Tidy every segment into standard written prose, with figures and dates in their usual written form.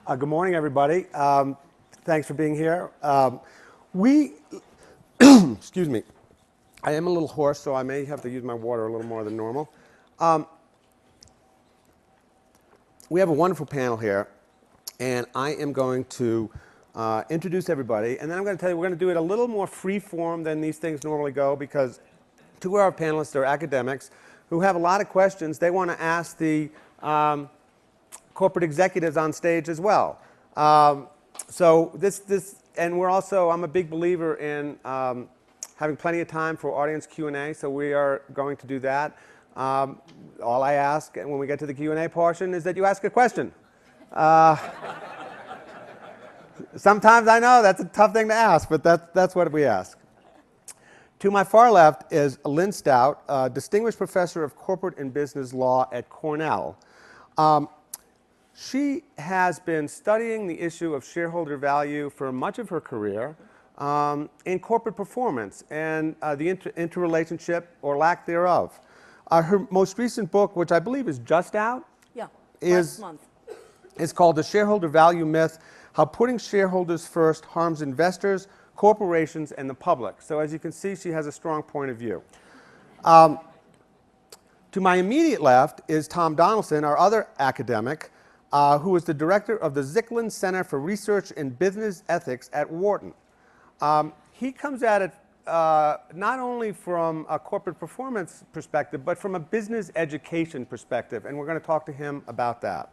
Good morning, everybody. Thanks for being here. Excuse me, I am a little hoarse, so I may have to use my water a little more than normal. We have a wonderful panel here, and I am going to introduce everybody, and then I'm going to tell you we're going to do it a little more free form than these things normally go, because two of our panelists are academics who have a lot of questions they want to ask the corporate executives on stage as well. So and we're also, I'm a big believer in having plenty of time for audience Q&A, so we are going to do that. All I ask when we get to the Q&A portion is that you ask a question. Sometimes I know that's a tough thing to ask, but that's what we ask. To my far left is Lynn Stout, Distinguished Professor of Corporate and Business Law at Cornell. She has been studying the issue of shareholder value for much of her career in corporate performance and the interrelationship or lack thereof. Her most recent book, which I believe is just out, last month, is called The Shareholder Value Myth: How Putting Shareholders First Harms Investors, Corporations, and the Public. So as you can see, she has a strong point of view. To my immediate left is Tom Donaldson, our other academic, who is the director of the Zicklin Center for Research in Business Ethics at Wharton. He comes at it not only from a corporate performance perspective, but from a business education perspective, and we're going to talk to him about that.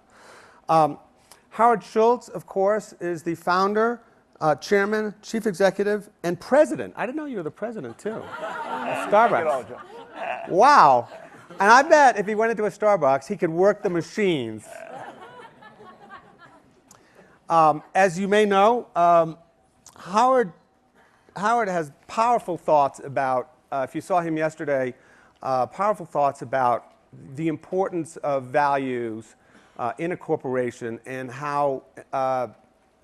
Howard Schultz, of course, is the founder, chairman, chief executive, and president. I didn't know you were the president, too, of Starbucks. Wow. And I bet if he went into a Starbucks, he could work the machines. As you may know, Howard has powerful thoughts about, if you saw him yesterday, powerful thoughts about the importance of values in a corporation and how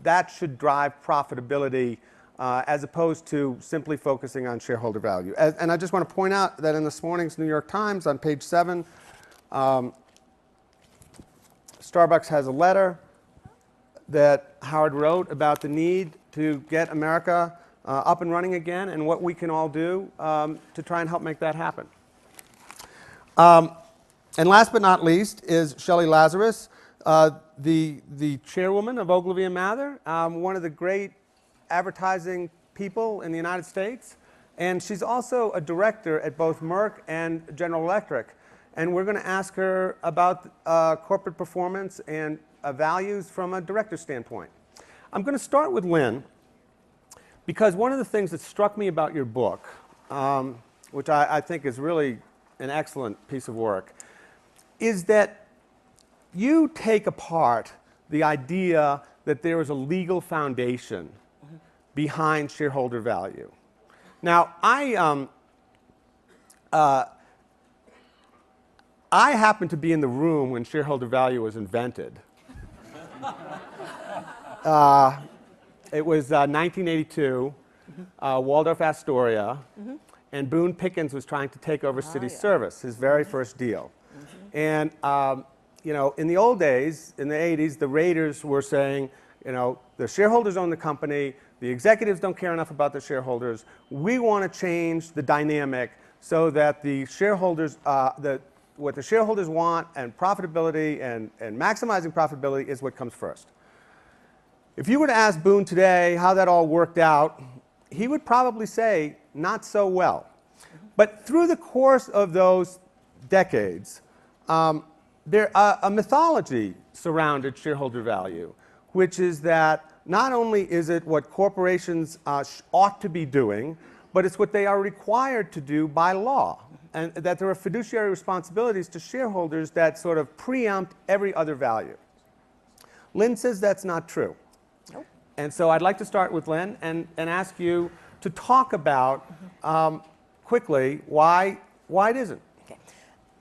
that should drive profitability as opposed to simply focusing on shareholder value. And I just want to point out that in this morning's New York Times on page 7, Starbucks has a letter that Howard wrote about the need to get America up and running again and what we can all do to try and help make that happen. And last but not least is Shelly Lazarus, the chairwoman of Ogilvy and Mather, one of the great advertising people in the United States. And she's also a director at both Merck and General Electric. And we're going to ask her about corporate performance and values from a director's standpoint. I'm going to start with Lynn, because one of the things that struck me about your book, which I think is really an excellent piece of work, is that you take apart the idea that there is a legal foundation behind shareholder value. Now, I happened to be in the room when shareholder value was invented. It was 1982, Waldorf Astoria, and Boone Pickens was trying to take over city service, his very first deal. And you know, in the old days, in the 80s, the Raiders were saying, you know, the shareholders own the company, the executives don't care enough about the shareholders. We want to change the dynamic so that the shareholders, what the shareholders want and profitability and maximizing profitability is what comes first. If you were to ask Boone today how that all worked out, he would probably say, not so well. But through the course of those decades, a mythology surrounded shareholder value, which is that not only is it what corporations ought to be doing, but it's what they are required to do by law, and that there are fiduciary responsibilities to shareholders that sort of preempt every other value. Lynn says that's not true. Nope. And so I'd like to start with Lynn and ask you to talk about quickly why it isn't. Okay.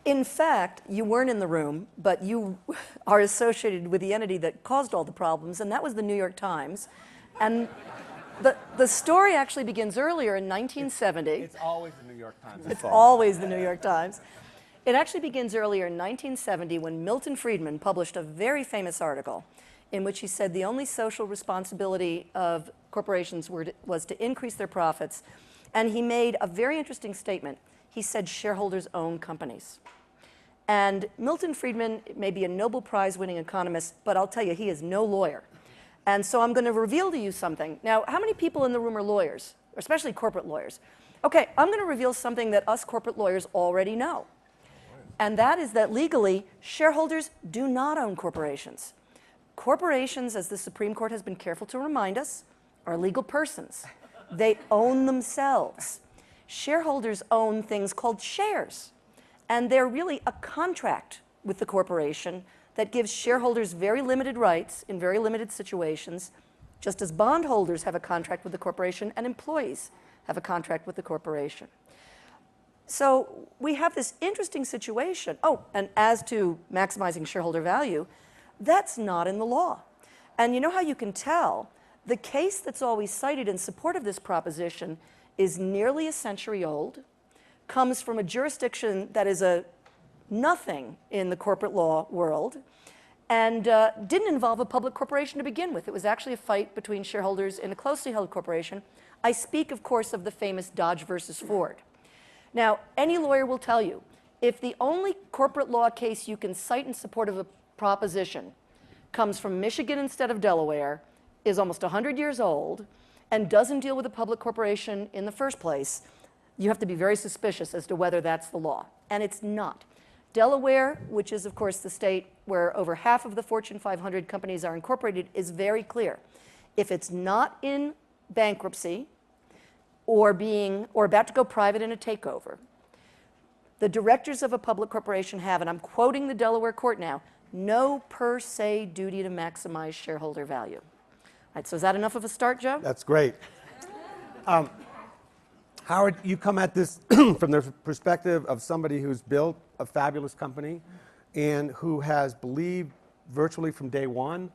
In fact, you weren't in the room, but you are associated with the entity that caused all the problems, and that was the New York Times. And the story actually begins earlier in 1970. It's always the New York Times. It's always the New York Times. It actually begins earlier in 1970 when Milton Friedman published a very famous article in which he said the only social responsibility of corporations was to increase their profits. And he made a very interesting statement. He said shareholders own companies. And Milton Friedman may be a Nobel Prize-winning economist, but I'll tell you, he is no lawyer. And so I'm going to reveal to you something. Now, how many people in the room are lawyers, especially corporate lawyers? Okay, I'm going to reveal something that us corporate lawyers already know. And that is that legally, shareholders do not own corporations. Corporations, as the Supreme Court has been careful to remind us, are legal persons. They own themselves. Shareholders own things called shares. And they're really a contract with the corporation that gives shareholders very limited rights in very limited situations, just as bondholders have a contract with the corporation and employees have a contract with the corporation. So we have this interesting situation. Oh, and as to maximizing shareholder value, that's not in the law. And you know how you can tell? The case that's always cited in support of this proposition is nearly a century old, comes from a jurisdiction that is a nothing in the corporate law world, and didn't involve a public corporation to begin with. It was actually a fight between shareholders in a closely held corporation. I speak, of course, of the famous Dodge versus Ford. Now, any lawyer will tell you, if the only corporate law case you can cite in support of a proposition comes from Michigan instead of Delaware, is almost 100 years old, and doesn't deal with a public corporation in the first place, you have to be very suspicious as to whether that's the law. And it's not. Delaware, which is, of course, the state where over half of the Fortune 500 companies are incorporated, is very clear. If it's not in bankruptcy or about to go private in a takeover, the directors of a public corporation have, and I'm quoting the Delaware court now, no per se duty to maximize shareholder value. All right, so is that enough of a start, Joe? That's great. Howard, you come at this from the perspective of somebody who's built a fabulous company and who has believed virtually from day one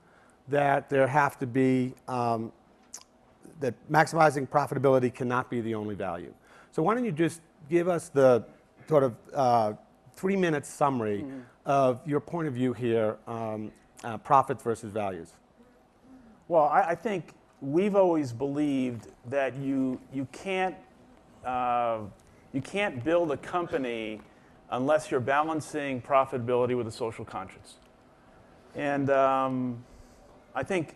that there have to be, that maximizing profitability cannot be the only value. So why don't you just give us the sort of 3-minute summary of your point of view here, profits versus values. Well, I think we've always believed that you can't build a company unless you're balancing profitability with a social conscience. And I think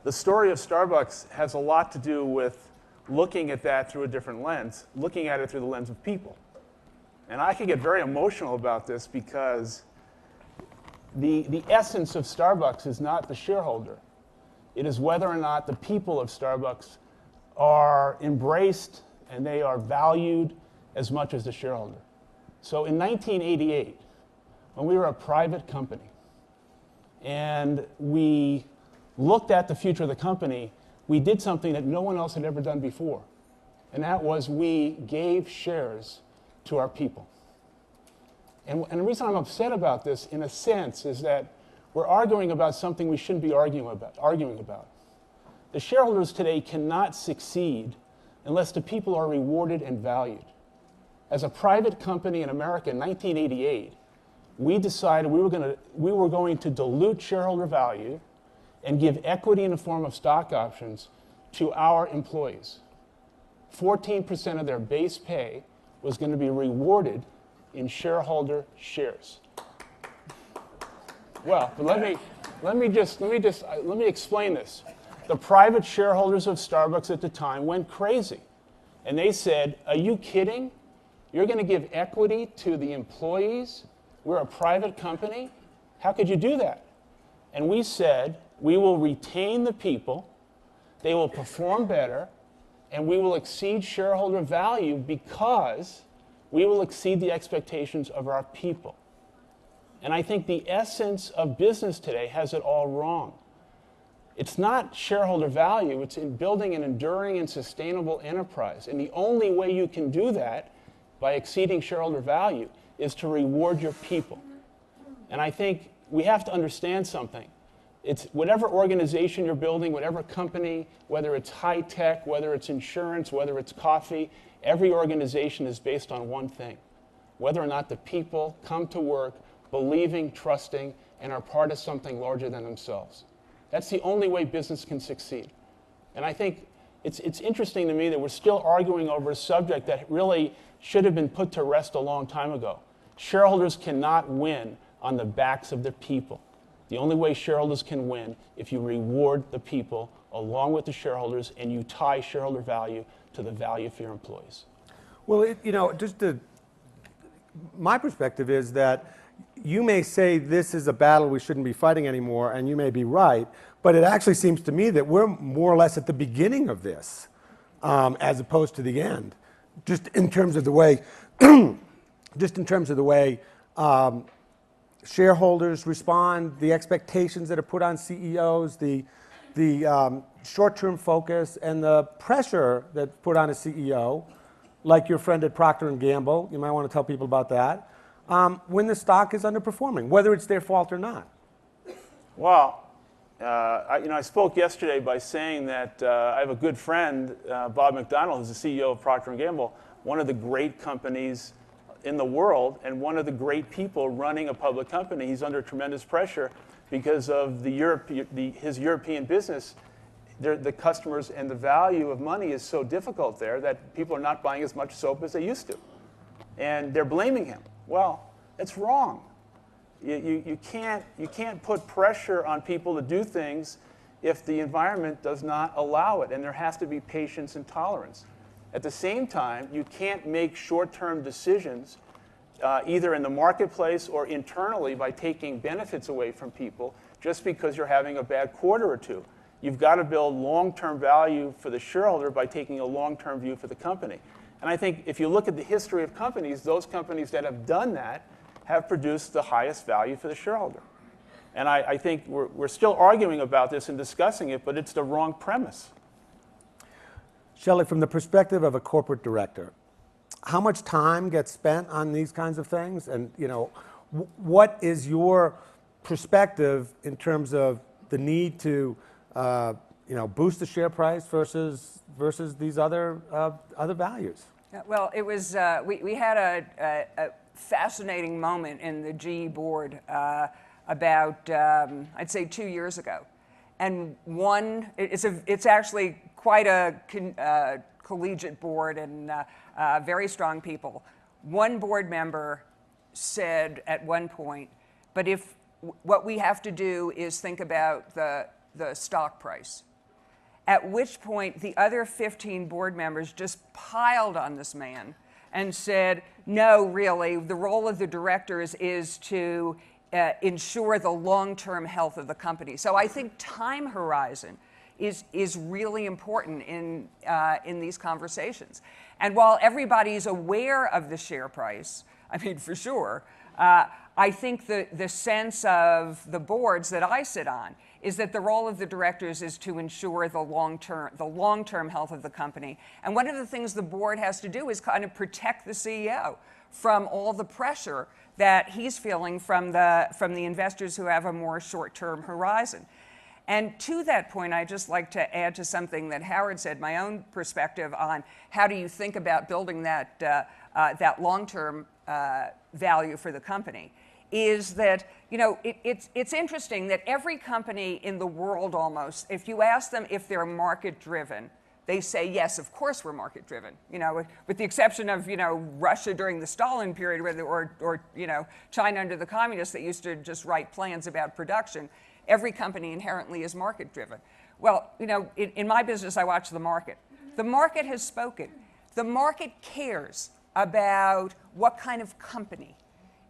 the story of Starbucks has a lot to do with looking at that through a different lens, looking at it through the lens of people. And I can get very emotional about this because the essence of Starbucks is not the shareholder. It is whether or not the people of Starbucks are embraced and they are valued as much as the shareholder. So in 1988, when we were a private company and we looked at the future of the company, we did something that no one else had ever done before. And that was we gave shares to our people. And the reason I'm upset about this, in a sense, is that we're arguing about something we shouldn't be arguing about. The shareholders today cannot succeed unless the people are rewarded and valued. As a private company in America in 1988, we decided we were going to dilute shareholder value and give equity in the form of stock options to our employees. 14% of their base pay was going to be rewarded in shareholder shares. Well, but let me explain this. The private shareholders of Starbucks at the time went crazy. And they said, are you kidding? You're going to give equity to the employees? We're a private company? How could you do that? And we said, we will retain the people, they will perform better, and we will exceed shareholder value because we will exceed the expectations of our people. And I think the essence of business today has it all wrong. It's not shareholder value, it's in building an enduring and sustainable enterprise. And the only way you can do that by exceeding shareholder value is to reward your people. And I think we have to understand something. It's whatever organization you're building, whatever company, whether it's high tech, whether it's insurance, whether it's coffee, every organization is based on one thing: whether or not the people come to work believing, trusting, and are part of something larger than themselves. That's the only way business can succeed. And I think it's interesting to me that we're still arguing over a subject that really should have been put to rest a long time ago. Shareholders cannot win on the backs of their people. The only way shareholders can win if you reward the people along with the shareholders and you tie shareholder value to the value for your employees. Well, my perspective is that you may say this is a battle we shouldn't be fighting anymore, and you may be right, but it actually seems to me that we're more or less at the beginning of this, as opposed to the end. Just in terms of the way, shareholders respond, the expectations that are put on CEOs, the short-term focus, and the pressure that's put on a CEO, like your friend at Procter & Gamble, you might want to tell people about that, when the stock is underperforming, whether it's their fault or not. Well, I spoke yesterday by saying that I have a good friend, Bob McDonald, who's the CEO of Procter & Gamble, one of the great companies in the world and one of the great people running a public company. He's under tremendous pressure because of his European business. The customers and the value of money is so difficult there that people are not buying as much soap as they used to. And they're blaming him. Well, it's wrong. You can't put pressure on people to do things if the environment does not allow it, and there has to be patience and tolerance. At the same time, you can't make short-term decisions either in the marketplace or internally by taking benefits away from people just because you're having a bad quarter or two. You've got to build long-term value for the shareholder by taking a long-term view for the company. And I think if you look at the history of companies, those companies that have done that have produced the highest value for the shareholder. And I think we're still arguing about this and discussing it, but it's the wrong premise. Shelly, from the perspective of a corporate director, how much time gets spent on these kinds of things? And what is your perspective in terms of the need to boost the share price versus these other values? Well, it was we had a fascinating moment in the GE board about I'd say 2 years ago, and it's actually quite a collegiate board and very strong people. One board member said at one point, "But if what we have to do is think about the stock price," at which point the other 15 board members just piled on this man and said, "No, really, the role of the directors is to ensure the long-term health of the company." So I think time horizon is really important in these conversations. And while everybody's aware of the share price, I mean, for sure, I think the sense of the boards that I sit on is that the role of the directors is to ensure the long-term health of the company. And one of the things the board has to do is kind of protect the CEO from all the pressure that he's feeling from the investors who have a more short-term horizon. And to that point, I'd just like to add to something that Howard said, my own perspective on how do you think about building that long-term value for the company, is that, it's interesting that every company in the world almost, if you ask them if they're market-driven, they say, yes, of course we're market-driven. With the exception of, Russia during the Stalin period or China under the communists that used to just write plans about production. Every company inherently is market-driven. Well, in my business, I watch the market. The market has spoken. The market cares about what kind of company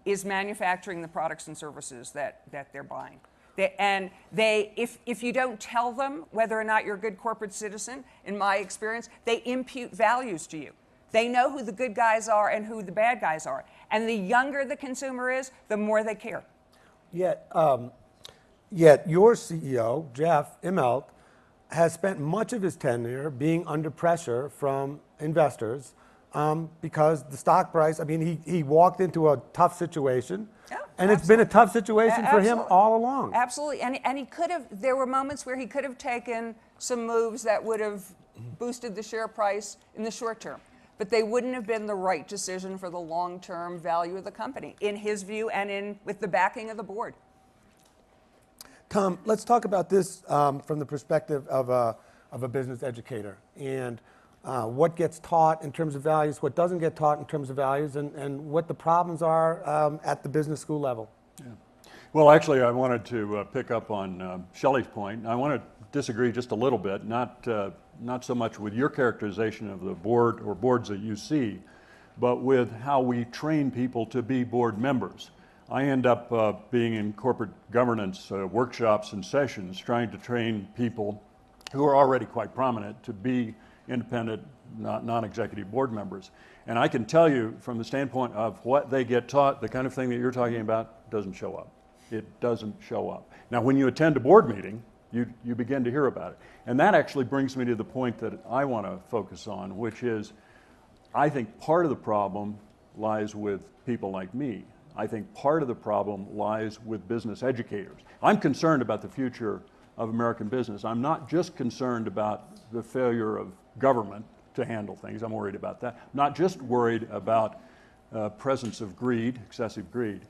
is manufacturing the products and services that they're buying. If you don't tell them whether or not you're a good corporate citizen, in my experience, they impute values to you. They know who the good guys are and who the bad guys are. And the younger the consumer is, the more they care. Yet your CEO, Jeff Immelt, has spent much of his tenure being under pressure from investors because the stock price, he walked into a tough situation, and it's been a tough situation for him all along. Absolutely, and he could have, there were moments where he could have taken some moves that would have boosted the share price in the short term, but they wouldn't have been the right decision for the long-term value of the company, in his view and with the backing of the board. Tom, let's talk about this from the perspective of a business educator, and what gets taught in terms of values, what doesn't get taught in terms of values, and what the problems are at the business school level. Yeah. Well, actually, I wanted to pick up on Shelly's point. I want to disagree just a little bit, not so much with your characterization of the board or boards that you see, but with how we train people to be board members. I end up being in corporate governance workshops and sessions trying to train people who are already quite prominent to be independent, non-executive board members. And I can tell you from the standpoint of what they get taught, the kind of thing that you're talking about doesn't show up. It doesn't show up. Now, when you attend a board meeting, you begin to hear about it. And that actually brings me to the point that I want to focus on, which is, I think part of the problem lies with people like me. I think part of the problem lies with business educators. I'm concerned about the future of American business. I'm not just concerned about the failure of government to handle things. I'm worried about that. I'm not just worried about presence of greed, excessive greed.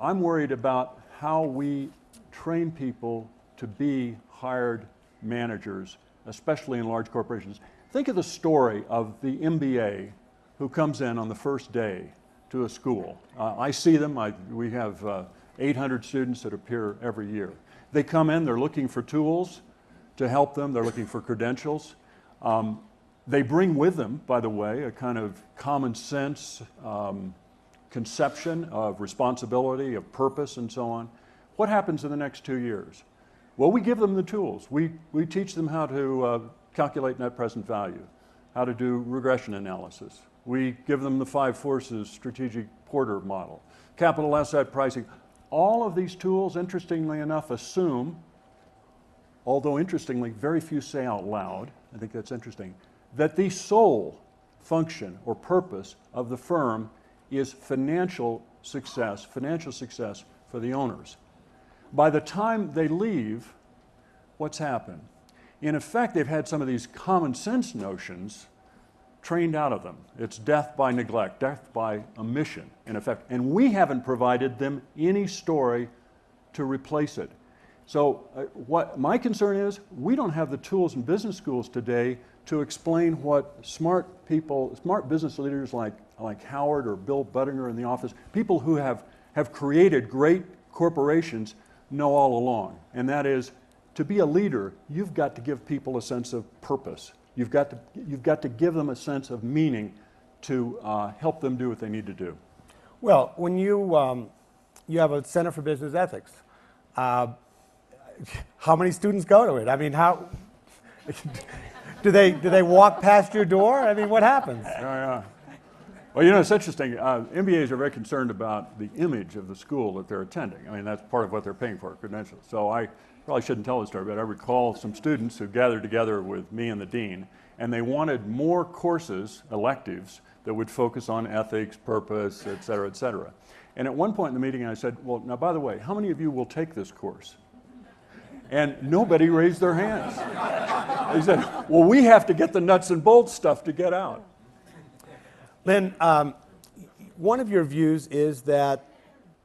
I'm worried about how we train people to be hired managers, especially in large corporations. Think of the story of the MBA who comes in on the first day to a school. I see them. We have 800 students that appear every year. They come in, they're looking for tools to help them. They're looking for credentials. They bring with them, by the way, a kind of common sense conception of responsibility, of purpose, and so on. What happens in the next 2 years? Well, we give them the tools. We teach them how to calculate net present value, how to do regression analysis. We give them the 5 forces strategic Porter model, capital asset pricing. All of these tools, interestingly enough, assume, although interestingly, very few say out loud, I think that's interesting, that the sole function or purpose of the firm is financial success for the owners. By the time they leave, what's happened? In effect, they've had some of these common sense notions trained out of them. It's death by neglect, death by omission, in effect. And we haven't provided them any story to replace it. So what my concern is, we don't have the tools in business schools today to explain what smart people, smart business leaders like Howard or Bill Buttinger in the office, people who have created great corporations know all along. And that is, to be a leader, you've got to give people a sense of purpose. You've got to give them a sense of meaning to help them do what they need to do. Well, when you have a Center for Business Ethics, how many students go to it? I mean, how do they walk past your door? I mean, what happens? Yeah. Well, you know, it's interesting. MBAs are very concerned about the image of the school that they're attending. I mean, that's part of what they're paying for, credentials. So I probably shouldn't tell this story, but I recall some students who gathered together with me and the dean, and they wanted more courses, electives, that would focus on ethics, purpose, et cetera, et cetera. And at one point in the meeting, I said, well, now, by the way, how many of you will take this course? And nobody raised their hands. They said, well, we have to get the nuts and bolts stuff to get out. Lynn, one of your views is that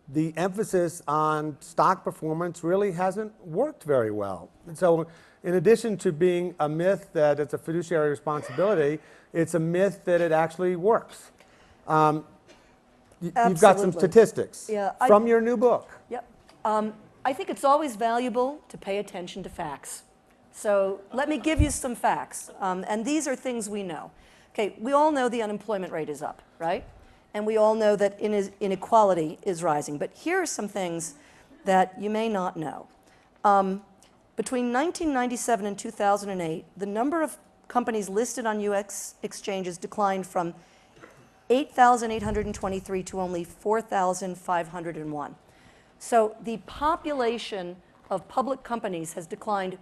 the emphasis on stock performance really hasn't worked very well. And so in addition to being a myth that it's a fiduciary responsibility, it's a myth that it actually works. You've got some statistics from your new book. Yep. I think it's always valuable to pay attention to facts. So let me give you some facts. And these are things we know. Okay, we all know the unemployment rate is up, right? And we all know that inequality is rising. But here are some things that you may not know. Between 1997 and 2008, the number of companies listed on U.S. exchanges declined from 8,823 to only 4,501. So the population of public companies has declined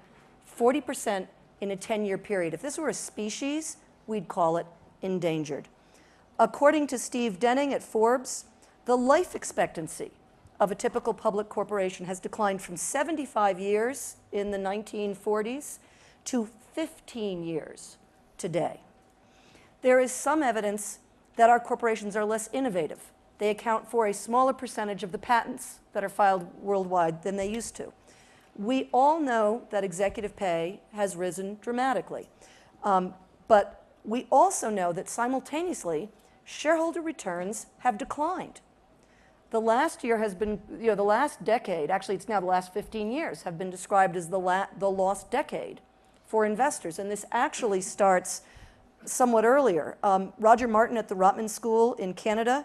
40% in a 10-year period. If this were a species, we'd call it endangered. According to Steve Denning at Forbes, the life expectancy of a typical public corporation has declined from 75 years in the 1940s to 15 years today. There is some evidence that our corporations are less innovative. They account for a smaller percentage of the patents that are filed worldwide than they used to. We all know that executive pay has risen dramatically. But we also know that simultaneously, shareholder returns have declined. The last year has been, the last decade, actually it's now the last 15 years, have been described as the lost decade for investors. And this actually starts somewhat earlier. Roger Martin at the Rotman School in Canada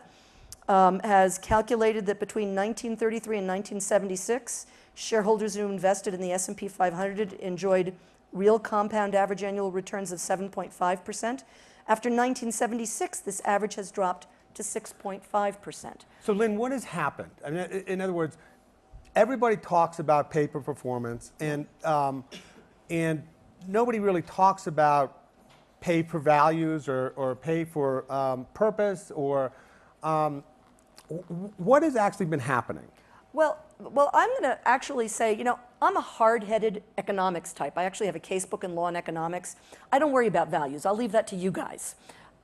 has calculated that between 1933 and 1976, shareholders who invested in the S&P 500 enjoyed real compound average annual returns of 7.5%. After 1976, this average has dropped to 6.5%. So Lynn, what has happened? I mean, in other words, everybody talks about pay for performance, and nobody really talks about pay for values or pay for purpose, or what has actually been happening? Well, I'm going to actually say, I'm a hard-headed economics type. I actually have a casebook in law and economics. I don't worry about values. I'll leave that to you guys.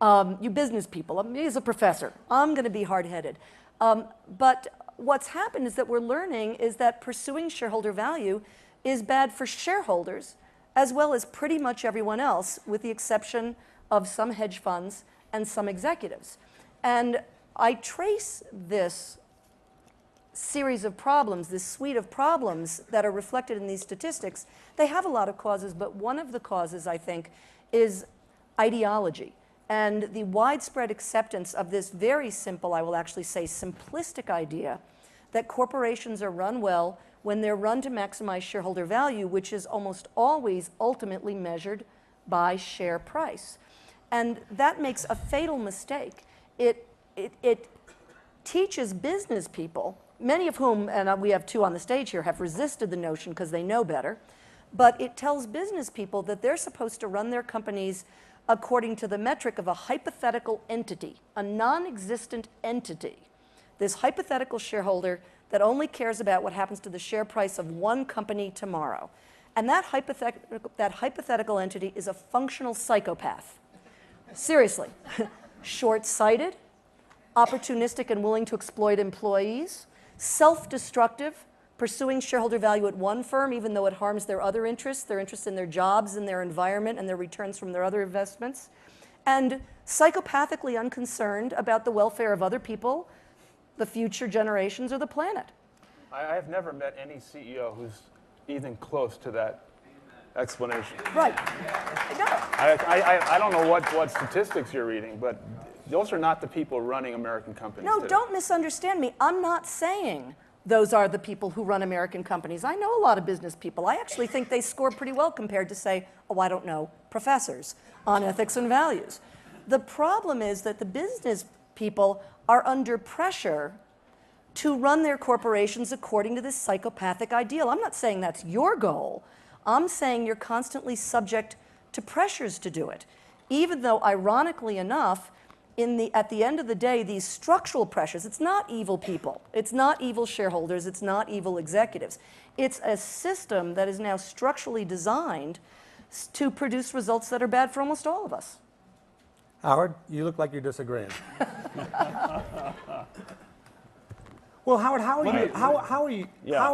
You business people, me as a professor, I'm going to be hard-headed. But what's happened is that we're learning is that pursuing shareholder value is bad for shareholders as well as pretty much everyone else, with the exception of some hedge funds and some executives. And I trace this series of problems, this suite of problems that are reflected in these statistics. They have a lot of causes, but one of the causes, I think, is ideology and the widespread acceptance of this very simple, I will actually say simplistic idea that corporations are run well when they're run to maximize shareholder value, which is almost always ultimately measured by share price. And that makes a fatal mistake. It teaches business people, many of whom, and we have two on the stage here, have resisted the notion because they know better, but it tells business people that they're supposed to run their companies according to the metric of a hypothetical entity, a non-existent entity. This hypothetical shareholder that only cares about what happens to the share price of one company tomorrow. And that hypothetical entity is a functional psychopath. Seriously. Short-sighted, opportunistic and willing to exploit employees, self-destructive, pursuing shareholder value at one firm even though it harms their other interests, their interest in their jobs and their environment and their returns from their other investments, and psychopathically unconcerned about the welfare of other people, the future generations, or the planet. I have never met any CEO who's even close to that explanation. Right. I don't know what statistics you're reading, but those are not the people running American companies No, today. don't misunderstand me. I'm not saying those are the people who run American companies. I know a lot of business people. I actually think they score pretty well compared to, say, I don't know, professors on ethics and values. The problem is that the business people are under pressure to run their corporations according to this psychopathic ideal. I'm not saying that's your goal. I'm saying you're constantly subject to pressures to do it, even though, ironically enough, at the end of the day, these structural pressures, it's not evil people, it's not evil shareholders, it's not evil executives. It's a system that is now structurally designed to produce results that are bad for almost all of us. Howard, you look like you're disagreeing. Well, Howard, how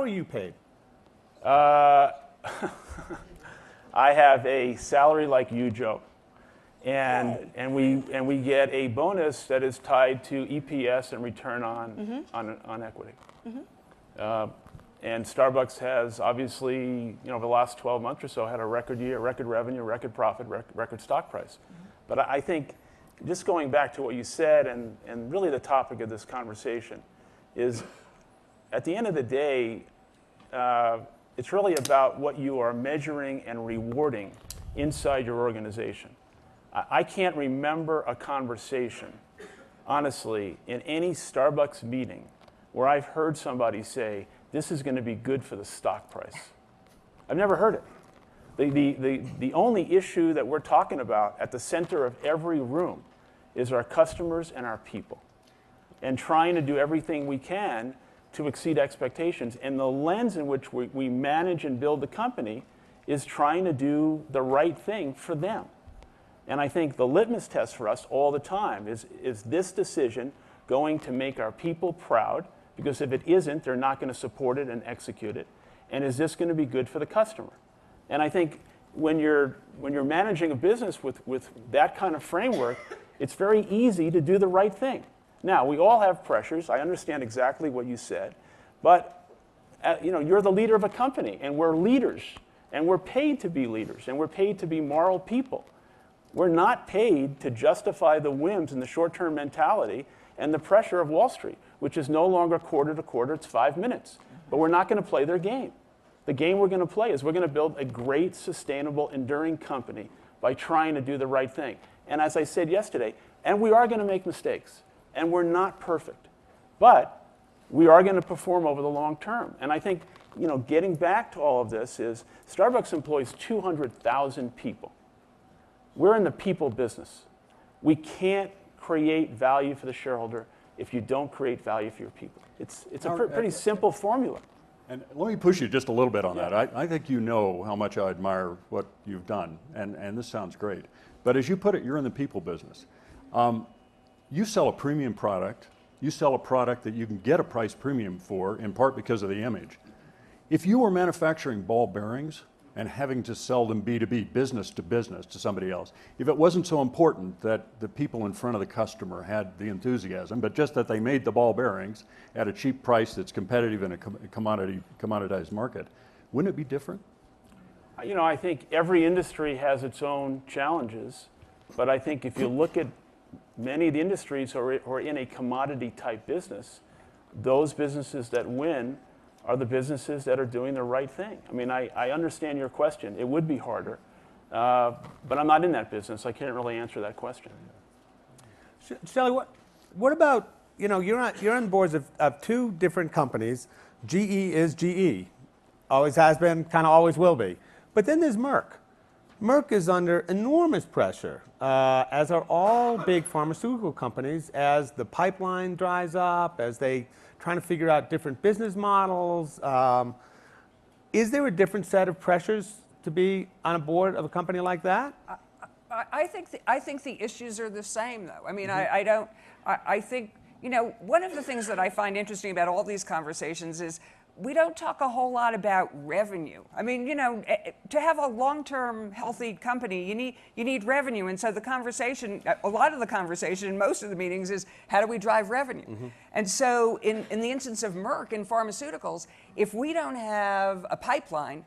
are you paid? I have a salary like you, Joe. And we get a bonus that is tied to EPS and return on equity. And Starbucks has obviously, over the last 12 months or so, had a record year, record revenue, record profit, record stock price. But I think just going back to what you said, and really the topic of this conversation is, at the end of the day, it's really about what you are measuring and rewarding inside your organization. I can't remember a conversation, honestly, in any Starbucks meeting where I've heard somebody say, this is going to be good for the stock price. I've never heard it. The only issue that we're talking about at the center of every room is our customers and our people, and trying to do everything we can to exceed expectations. And the lens in which we manage and build the company is trying to do the right thing for them. And I think the litmus test for us all the time is this decision going to make our people proud? Because if it isn't, they're not going to support it and execute it. And is this going to be good for the customer? And I think when you're managing a business with that kind of framework, it's very easy to do the right thing. Now, we all have pressures. I understand exactly what you said. But you're the leader of a company, and we're leaders. And we're paid to be leaders, and we're paid to be moral people. We're not paid to justify the whims and the short-term mentality and the pressure of Wall Street, which is no longer quarter to quarter, it's 5 minutes. But we're not going to play their game. The game we're going to play is we're going to build a great, sustainable, enduring company by trying to do the right thing. And as I said yesterday, and we are going to make mistakes, and we're not perfect. But we are going to perform over the long term. And I think, getting back to all of this is Starbucks employs 200,000 people. We're in the people business. We can't create value for the shareholder if you don't create value for your people. It's a pretty simple formula. And let me push you just a little bit on that. I think you know how much I admire what you've done, and this sounds great. But as you put it, you're in the people business. You sell a premium product. You sell a product that you can get a price premium for, in part because of the image. If you were manufacturing ball bearings and having to sell them B2B, business to somebody else, if it wasn't so important that the people in front of the customer had the enthusiasm, but just that they made the ball bearings at a cheap price that's competitive in a commoditized market, wouldn't it be different? I think every industry has its own challenges, but I think if you look at many of the industries who are in a commodity type business, those businesses that win are the businesses that are doing the right thing. I mean, I understand your question. It would be harder, but I'm not in that business. I can't really answer that question. Shelly, what about, you're on boards of two different companies. GE is GE, always has been, kind of always will be. But then there's Merck. Merck is under enormous pressure, as are all big pharmaceutical companies, as the pipeline dries up, as they trying to figure out different business models. Is there a different set of pressures to be on a board of a company like that? I think the issues are the same, though. I mean, I think, one of the things that I find interesting about all these conversations is we don't talk a whole lot about revenue. I mean, to have a long-term healthy company, you need revenue. And so the conversation, a lot of the conversation in most of the meetings is how do we drive revenue? Mm-hmm. And so in the instance of Merck in pharmaceuticals, if we don't have a pipeline,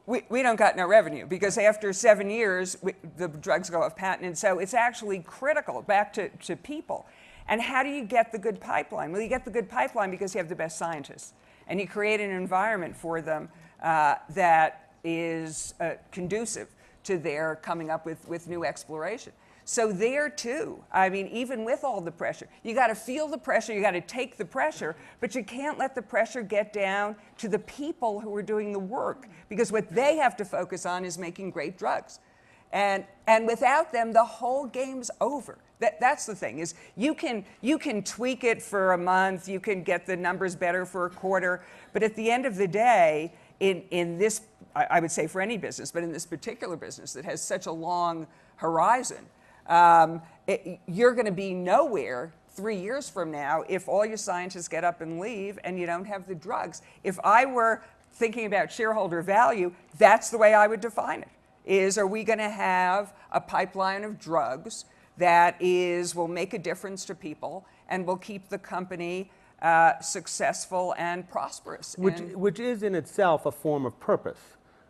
we don't got no revenue, because after 7 years, the drugs go off patent. And so it's actually critical back to people. And how do you get the good pipeline? Well, you get the good pipeline because you have the best scientists. And you create an environment for them that is conducive to their coming up with new exploration. So there too, I mean, even with all the pressure, you got to feel the pressure, you got to take the pressure, but you can't let the pressure get down to the people who are doing the work, because what they have to focus on is making great drugs. And without them, the whole game's over. That's the thing, is you can tweak it for a month, you can get the numbers better for a quarter, but at the end of the day, in this, I would say for any business, but in this particular business that has such a long horizon, you're going to be nowhere 3 years from now if all your scientists get up and leave and you don't have the drugs. If I were thinking about shareholder value, that's the way I would define it. Is, are we going to have a pipeline of drugs that will make a difference to people and will keep the company successful and prosperous? Which is in itself a form of purpose.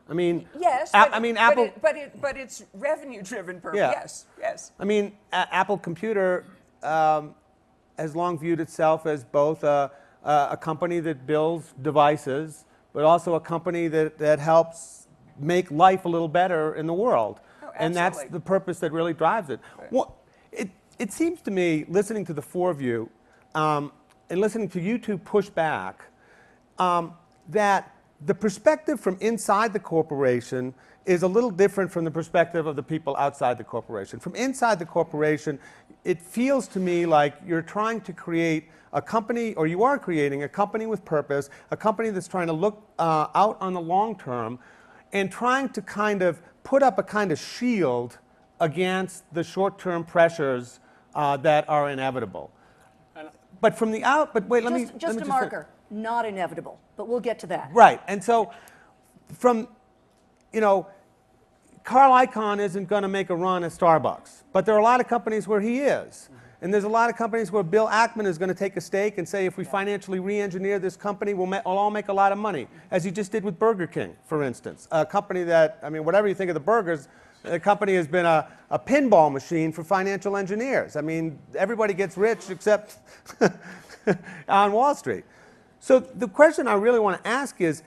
I mean, yes, Apple, but it's revenue-driven purpose. Yeah. Yes. I mean, Apple Computer has long viewed itself as both a company that builds devices, but also a company that helps make life a little better in the world. Oh, and that's the purpose that really drives it. Right. Well, it seems to me, listening to the four of you, and listening to you two push back, that the perspective from inside the corporation is a little different from the perspective of the people outside the corporation. From inside the corporation, it feels to me like you're trying to create a company, or you are creating a company with purpose, a company that's trying to look out on the long term, and trying to kind of put up a kind of shield against the short-term pressures that are inevitable. But from the out, but wait, let me just a marker. not inevitable, but we'll get to that. Right. And so from, Carl Icahn isn't going to make a run at Starbucks, but there are a lot of companies where he is. And there's a lot of companies where Bill Ackman is going to take a stake and say, if we financially re-engineer this company, we'll all make a lot of money, as he just did with Burger King, for instance. A company that, whatever you think of the burgers, the company has been a pinball machine for financial engineers. Everybody gets rich except on Wall Street. So the question I really want to ask is,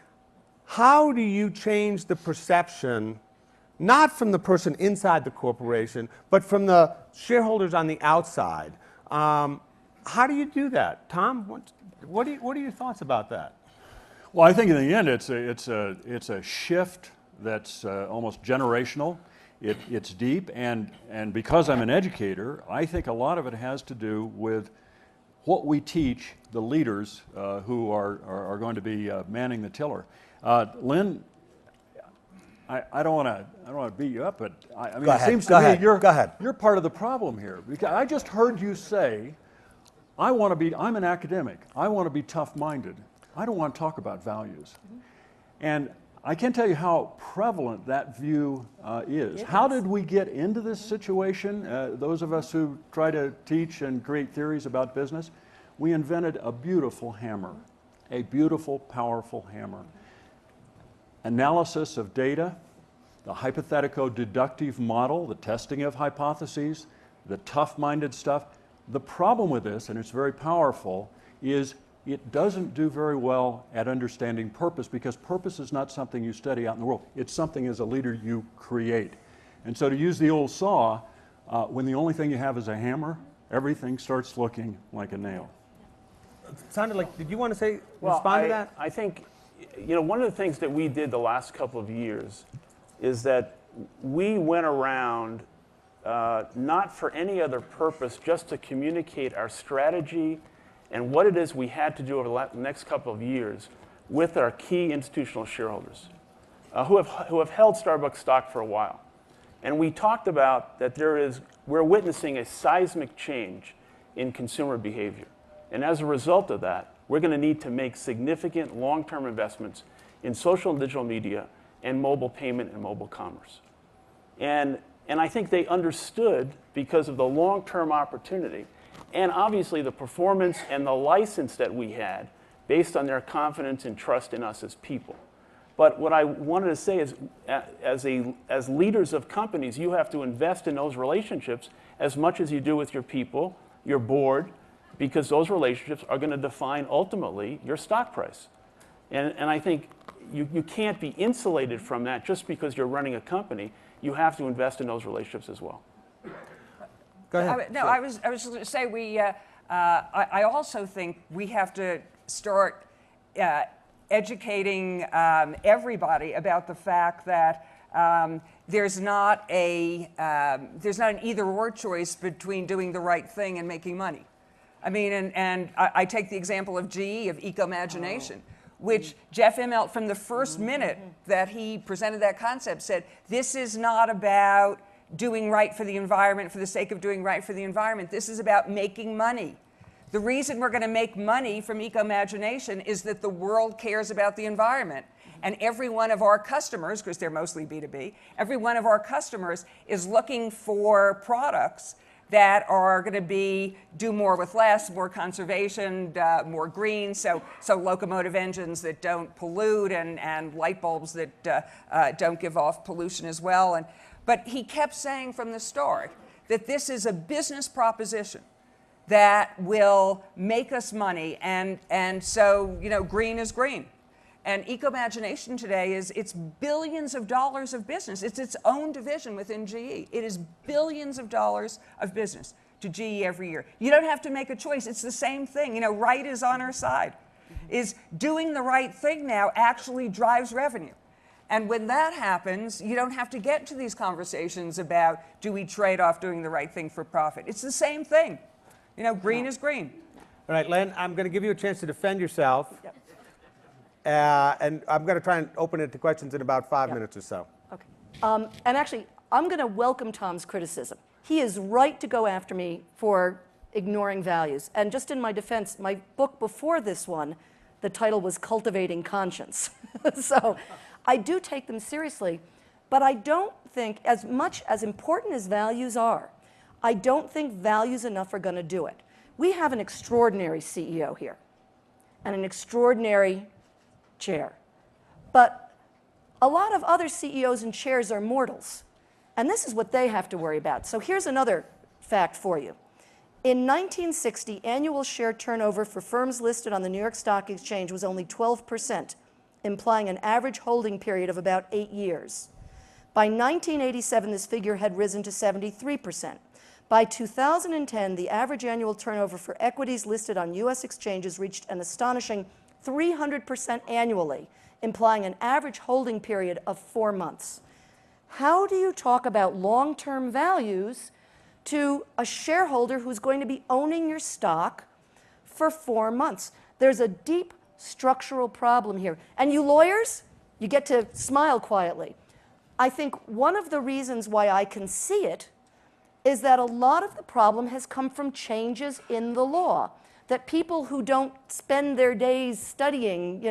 how do you change the perception, not from the person inside the corporation, but from the shareholders on the outside? How do you do that? Tom, what are your thoughts about that? Well, I think in the end it's a shift that's almost generational. It's deep, and because I'm an educator, I think a lot of it has to do with what we teach the leaders who are going to be manning the tiller. Lynn, I don't want to beat you up, but it seems to me you're part of the problem here. Because I just heard you say, I'm an academic. I want to be tough-minded. I don't want to talk about values. And I can't tell you how prevalent that view is. How did we get into this situation? Those of us who try to teach and create theories about business, we invented a beautiful hammer, a beautiful, powerful hammer. Analysis of data, the hypothetico-deductive model, the testing of hypotheses, the tough-minded stuff. The problem with this, and it's very powerful, is it doesn't do very well at understanding purpose, because purpose is not something you study out in the world. It's something as a leader you create. And so to use the old saw, when the only thing you have is a hammer, everything starts looking like a nail. It sounded like, did you want to respond to that? I think, one of the things that we did the last couple of years is that we went around not for any other purpose, just to communicate our strategy and what it is we had to do over the next couple of years with our key institutional shareholders who have held Starbucks stock for a while. And we talked about that we're witnessing a seismic change in consumer behavior. And as a result of that, we're going to need to make significant long-term investments in social and digital media and mobile payment and mobile commerce. And I think they understood, because of the long-term opportunity and obviously the performance and the license that we had based on their confidence and trust in us as people. But what I wanted to say is, as leaders of companies, you have to invest in those relationships as much as you do with your people, your board, because those relationships are going to define ultimately your stock price. And I think you can't be insulated from that just because you're running a company. You have to invest in those relationships as well. Go ahead. I was just going to say I also think we have to start educating everybody about the fact that there's not an either-or choice between doing the right thing and making money. And I take the example of GE, of Ecomagination, which Jeff Immelt, from the first minute that he presented that concept, said, this is not about doing right for the environment for the sake of doing right for the environment. This is about making money. The reason we're going to make money from Ecomagination is that the world cares about the environment. And every one of our customers, because they're mostly B2B, every one of our customers is looking for products that are going to do more with less, more conservation, more green, so locomotive engines that don't pollute and light bulbs that don't give off pollution as well. But he kept saying from the start that this is a business proposition that will make us money, and so green is green. And Ecomagination today it's billions of dollars of business. It's its own division within GE. It is billions of dollars of business to GE every year. You don't have to make a choice. It's the same thing. Right is on our side. Is doing the right thing now actually drives revenue. And when that happens, you don't have to get to these conversations about, do we trade off doing the right thing for profit? It's the same thing. Green is green. All right, Lynn, I'm going to give you a chance to defend yourself. Yep. And I'm going to try and open it to questions in about 5 minutes or so. Okay. And actually, I'm going to welcome Tom's criticism. He is right to go after me for ignoring values. And just in my defense, my book before this one the title was Cultivating Conscience. So I do take them seriously, but I don't think, as much as important as values are, I don't think values enough are going to do it. We have an extraordinary CEO here and an extraordinary chair. But a lot of other CEOs and chairs are mortals, and this is what they have to worry about. So here's another fact for you. In 1960, annual share turnover for firms listed on the New York Stock Exchange was only 12%, implying an average holding period of about 8 years. By 1987, this figure had risen to 73%. By 2010, the average annual turnover for equities listed on U.S. exchanges reached an astonishing 300% annually, implying an average holding period of 4 months. How do you talk about long-term values to a shareholder who's going to be owning your stock for 4 months? There's a deep structural problem here. And you lawyers, you get to smile quietly. I think one of the reasons why I can see it is that a lot of the problem has come from changes in the law, that people who don't spend their days studying,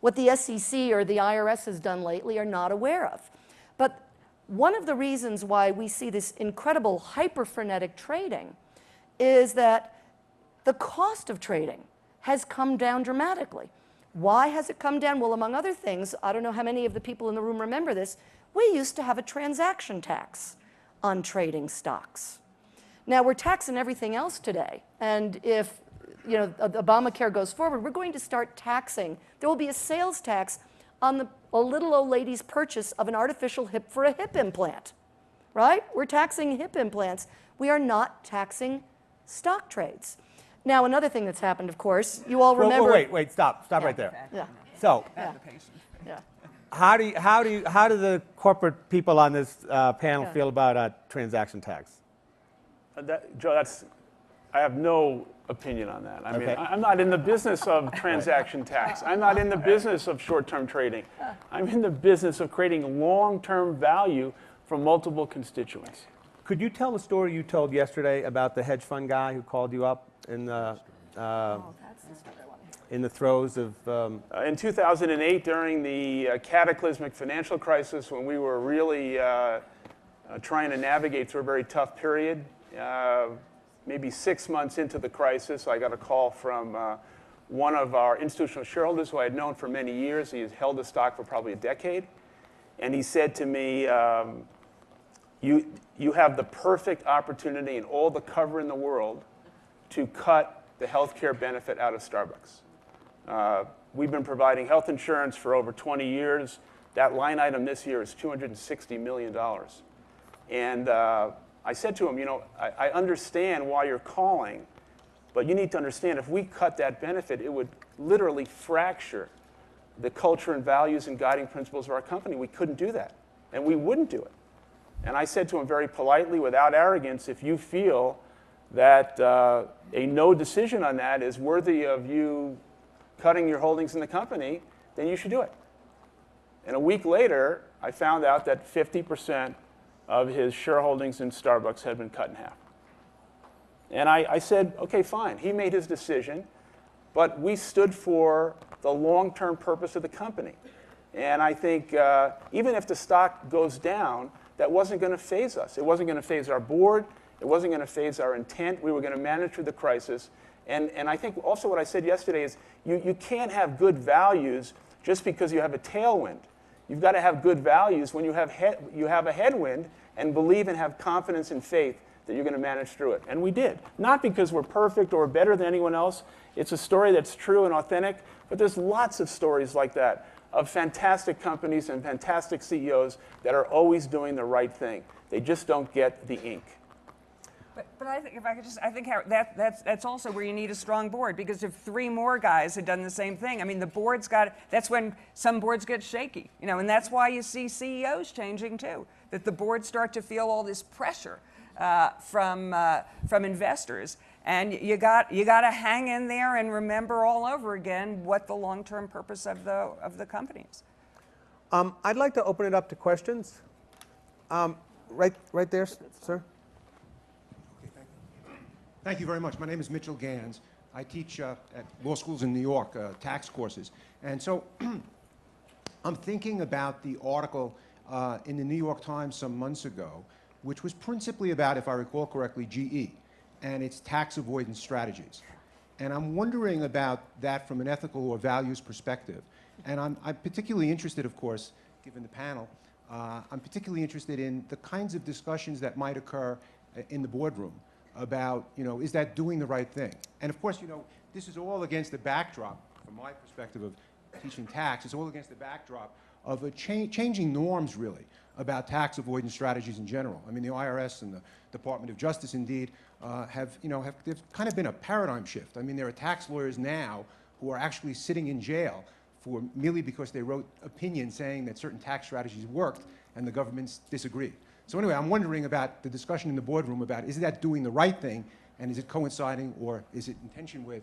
what the SEC or the IRS has done lately are not aware of. But one of the reasons why we see this incredible hyper-frenetic trading is that the cost of trading has come down dramatically. Why has it come down? Well, among other things, I don't know how many of the people in the room remember this, we used to have a transaction tax on trading stocks. Now, we're taxing everything else today, and if Obamacare goes forward, we're going to start taxing. There will be a sales tax on a little old lady's purchase of an artificial hip for a hip implant, right? We're taxing hip implants. We are not taxing stock trades. Now, another thing that's happened, of course, you all remember. Wait, stop right there. Yeah. So, Yeah. how do the corporate people on this panel feel about a transaction tax? Joe, I have no opinion on that. I mean, I'm not in the business of transaction tax. I'm not in the business of short-term trading. I'm in the business of creating long-term value for multiple constituents. Could you tell the story you told yesterday about the hedge fund guy who called you up in the throes of... In 2008, during the cataclysmic financial crisis, when we were really trying to navigate through a very tough period, maybe 6 months into the crisis, I got a call from one of our institutional shareholders who I had known for many years. He has held the stock for probably a decade. And he said to me, you have the perfect opportunity and all the cover in the world to cut the health care benefit out of Starbucks. We've been providing health insurance for over 20 years. That line item this year is $260 million. And I said to him, I understand why you're calling, but you need to understand if we cut that benefit, it would literally fracture the culture and values and guiding principles of our company. We couldn't do that, and we wouldn't do it. And I said to him very politely, without arrogance, if you feel that a no decision on that is worthy of you cutting your holdings in the company, then you should do it. And a week later, I found out that 50% of his shareholdings in Starbucks had been cut in half. And I said, okay, fine. He made his decision, but we stood for the long-term purpose of the company. And I think even if the stock goes down, that wasn't going to faze us. It wasn't going to faze our board. It wasn't going to faze our intent. We were going to manage through the crisis. And I think also what I said yesterday is you can't have good values just because you have a tailwind. You've got to have good values when you have a headwind and believe and have confidence and faith that you're going to manage through it. And we did. Not because we're perfect or better than anyone else. It's a story that's true and authentic, but there's lots of stories like that of fantastic companies and fantastic CEOs that are always doing the right thing. They just don't get the ink. But I think that's also where you need a strong board, because if 3 more guys had done the same thing, I mean, the board's that's when some boards get shaky, and that's why you see CEOs changing too, that the boards start to feel all this pressure from investors, and you got to hang in there and remember all over again what the long-term purpose of the company is. I'd like to open it up to questions. Right there, sir. Thank you very much. My name is Mitchell Gans. I teach at law schools in New York, tax courses. And so I'm thinking about the article in the New York Times some months ago, which was principally about, if I recall correctly, GE and its tax avoidance strategies. And I'm wondering about that from an ethical or values perspective. And I'm particularly interested, of course, given the panel, I'm particularly interested in the kinds of discussions that might occur in the boardroom about, is that doing the right thing? And of course, this is all against the backdrop, from my perspective of teaching tax, it's all against the backdrop of changing norms, really, about tax avoidance strategies in general. I mean, the IRS and the Department of Justice, indeed, there's kind of been a paradigm shift. I mean, there are tax lawyers now who are actually sitting in jail merely because they wrote opinions saying that certain tax strategies worked and the governments disagreed. So anyway, I'm wondering about the discussion in the boardroom about, is that doing the right thing, and is it coinciding, or is it in tension with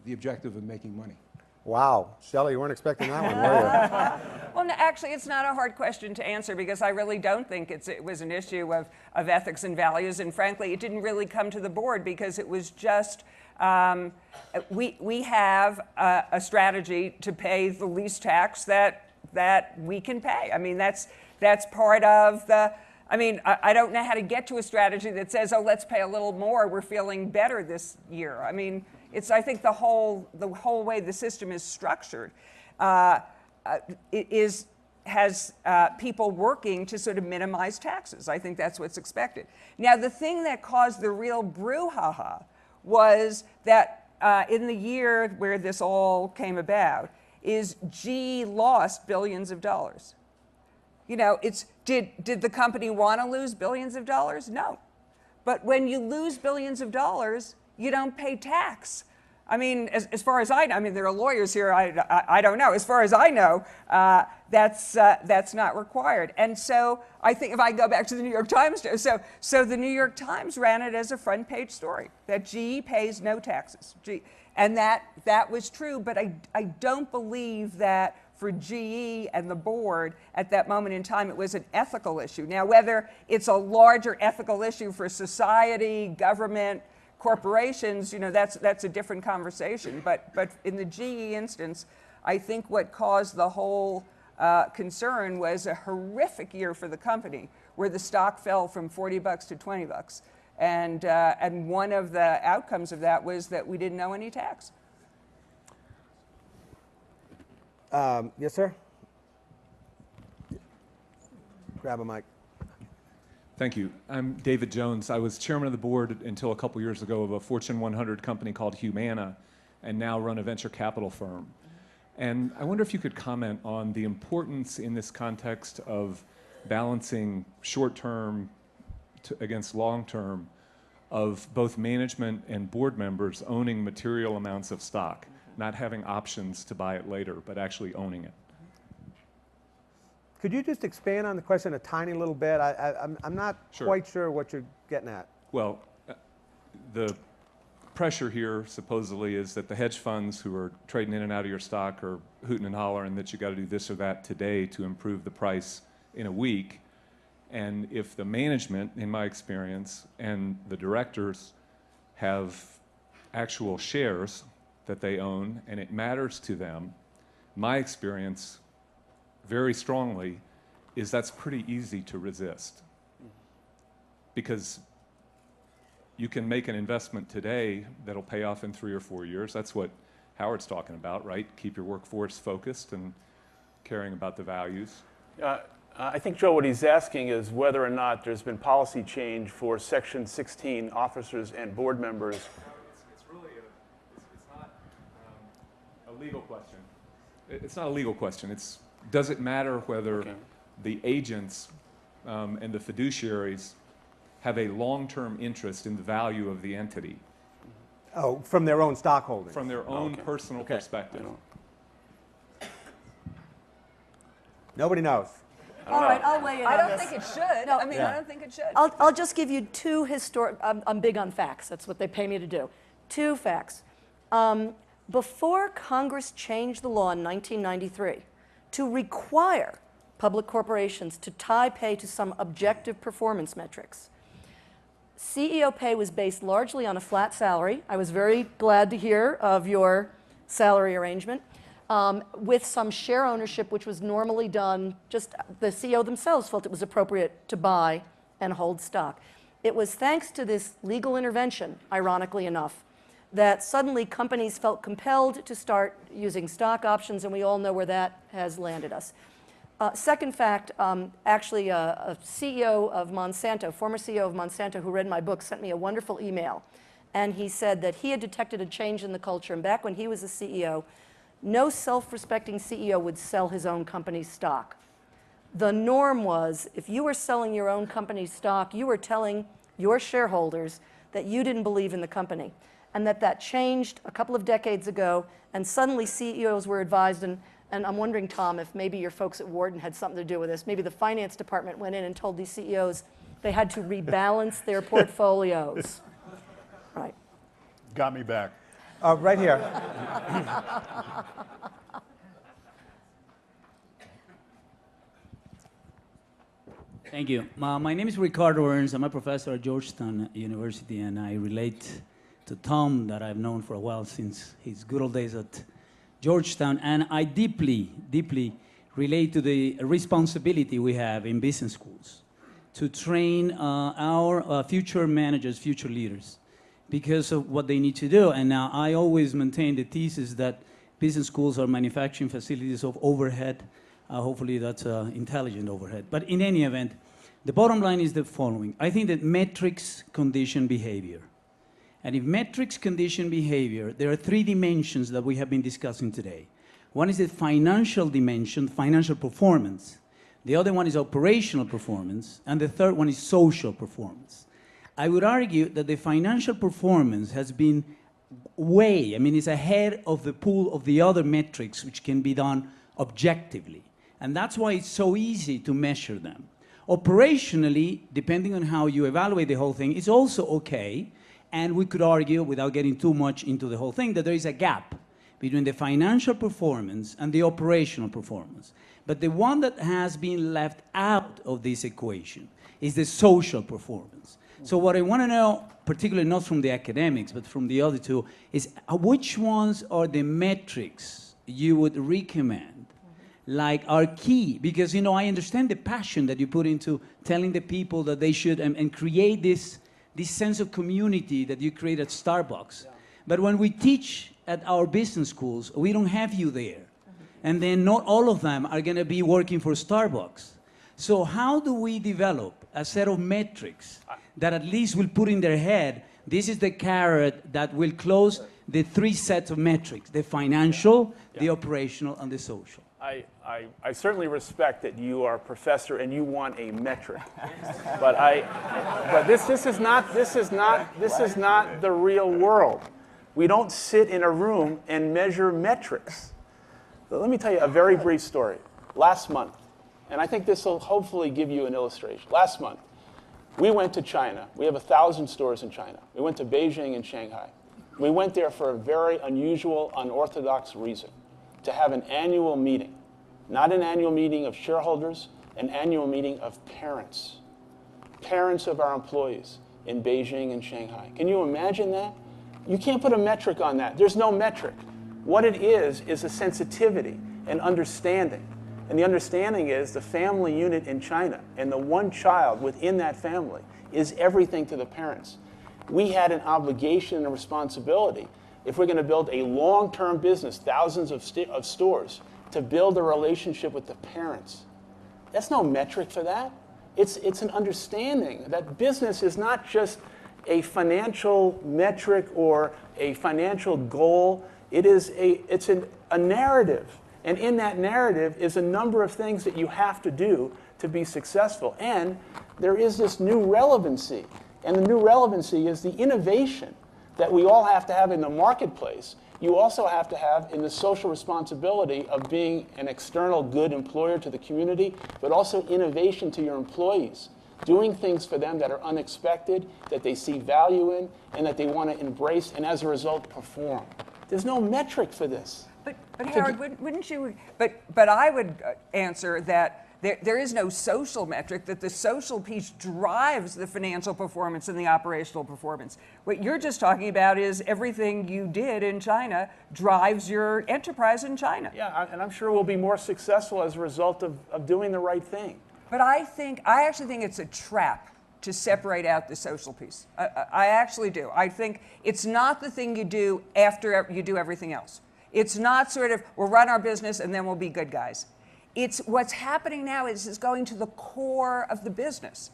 the objective of making money? Wow, Shelly, you weren't expecting that one, were you? Well, no, actually, it's not a hard question to answer because I really don't think it was an issue of ethics and values. And frankly, it didn't really come to the board because it was just, we have a strategy to pay the least tax that we can pay. I mean, that's part of the, I don't know how to get to a strategy that says, oh, let's pay a little more, we're feeling better this year. I mean, I think the whole way the system is structured has people working to sort of minimize taxes. I think that's what's expected. Now, the thing that caused the real brouhaha was that in the year where this all came about, is GE lost billions of dollars. Did the company want to lose billions of dollars? No. But when you lose billions of dollars, you don't pay tax. I mean, as far as I know, there are lawyers here, I don't know. As far as I know, that's not required. And so I think if I go back to the New York Times, so the New York Times ran it as a front page story, that GE pays no taxes. And that was true, but I don't believe that for GE and the board at that moment in time, it was an ethical issue. Now, whether it's a larger ethical issue for society, government, corporations, that's a different conversation. But in the GE instance, I think what caused the whole concern was a horrific year for the company, where the stock fell from $40 to $20. And one of the outcomes of that was that we didn't owe any tax. Yes, sir? Grab a mic. Thank you. I'm David Jones. I was chairman of the board until a couple years ago of a Fortune 100 company called Humana, and now run a venture capital firm. And I wonder if you could comment on the importance in this context of balancing short-term against long-term of both management and board members owning material amounts of stock, not having options to buy it later, but actually owning it. Could you just expand on the question a tiny little bit? I'm not quite sure what you're getting at. Well, the pressure here supposedly is that the hedge funds who are trading in and out of your stock are hooting and hollering that you got to do this or that today to improve the price in a week. And if the management, in my experience, and the directors have actual shares that they own and it matters to them, my experience very strongly is that's pretty easy to resist. Because you can make an investment today that'll pay off in 3 or 4 years. That's what Howard's talking about, right? Keep your workforce focused and caring about the values. I think, Joe, what he's asking is whether or not there's been policy change for Section 16 officers and board members. It's really it's not a legal question. It's not a legal question. Does it matter whether the agents and the fiduciaries have a long-term interest in the value of the entity? Oh, from their own stockholders. From their own personal perspective. Nobody knows. All right, I'll weigh in on I don't this. think it should. No. I don't think it should. I'll just give you two historic, I'm big on facts. That's what they pay me to do. Two facts. Before Congress changed the law in 1993 to require public corporations to tie pay to some objective performance metrics, CEO pay was based largely on a flat salary. I was very glad to hear of your salary arrangement, with some share ownership, which was normally done, just the CEO themselves felt it was appropriate to buy and hold stock. It was thanks to this legal intervention, ironically enough, that suddenly companies felt compelled to start using stock options, and we all know where that has landed us. Second fact, actually a CEO of Monsanto, former CEO of Monsanto who read my book, sent me a wonderful email. And he said that he had detected a change in the culture. And back when he was a CEO, no self-respecting CEO would sell his own company's stock. The norm was, if you were selling your own company's stock, you were telling your shareholders that you didn't believe in the company. And that changed a couple of decades ago, and suddenly CEOs were advised, and I'm wondering, Tom, if maybe your folks at Wharton had something to do with this. Maybe the finance department went in and told these CEOs they had to rebalance their portfolios. Right. Got me back. Right here. Thank you. My name is Ricardo Ernst. I'm a professor at Georgetown University, and I relate to Tom that I've known for a while since his good old days at Georgetown, and I deeply, deeply relate to the responsibility we have in business schools to train our future managers, future leaders, because of what they need to do. And now I always maintain the thesis that business schools are manufacturing facilities of overhead. Hopefully that's intelligent overhead. But in any event, the bottom line is the following. I think that metrics condition behavior. And if metrics condition behavior, there are three dimensions that we have been discussing today. One is the financial dimension, financial performance. The other one is operational performance. And the third one is social performance. I would argue that the financial performance has been it's ahead of the pool of the other metrics which can be done objectively. And that's why it's so easy to measure them. Operationally, depending on how you evaluate the whole thing, it's also okay. And we could argue, without getting too much into the whole thing, that there is a gap between the financial performance and the operational performance. But the one that has been left out of this equation is the social performance. So what I want to know, particularly not from the academics, but from the other two, is which ones are the metrics you would recommend, like are key? Because, I understand the passion that you put into telling the people that they should, and create this sense of community that you create at Starbucks. Yeah. But when we teach at our business schools, we don't have you there. And then not all of them are going to be working for Starbucks. So how do we develop a set of metrics that at least will put in their head, this is the carrot that will close the three sets of metrics, the financial, the operational, and the social? I certainly respect that you are a professor and you want a metric, but this is not the real world. We don't sit in a room and measure metrics. But let me tell you a very brief story. Last month, and I think this will hopefully give you an illustration. Last month, we went to China. We have 1,000 stores in China. We went to Beijing and Shanghai. We went there for a very unusual, unorthodox reason, to have an annual meeting. Not an annual meeting of shareholders, an annual meeting of parents. Parents of our employees in Beijing and Shanghai. Can you imagine that? You can't put a metric on that. There's no metric. What it is a sensitivity and understanding. And the understanding is the family unit in China and the one child within that family is everything to the parents. We had an obligation and a responsibility, if we're going to build a long-term business, thousands of stores, to build a relationship with the parents. That's no metric for that. It's an understanding that business is not just a financial metric or a financial goal. It's a narrative. And in that narrative is a number of things that you have to do to be successful. And there is this new relevancy. And the new relevancy is the innovation that we all have to have in the marketplace. You also have to have in the social responsibility of being an external good employer to the community, but also innovation to your employees, doing things for them that are unexpected, that they see value in, and that they want to embrace, and as a result, perform. There's no metric for this. But Howard, wouldn't you? But I would answer that There is no social metric, that the social piece drives the financial performance and the operational performance. What you're just talking about is everything you did in China drives your enterprise in China. Yeah, and I'm sure we'll be more successful as a result of doing the right thing. But I actually think it's a trap to separate out the social piece. I actually do. I think it's not the thing you do after you do everything else. It's not sort of, we'll run our business and then we'll be good guys. It's what's happening now is going to the core of the business,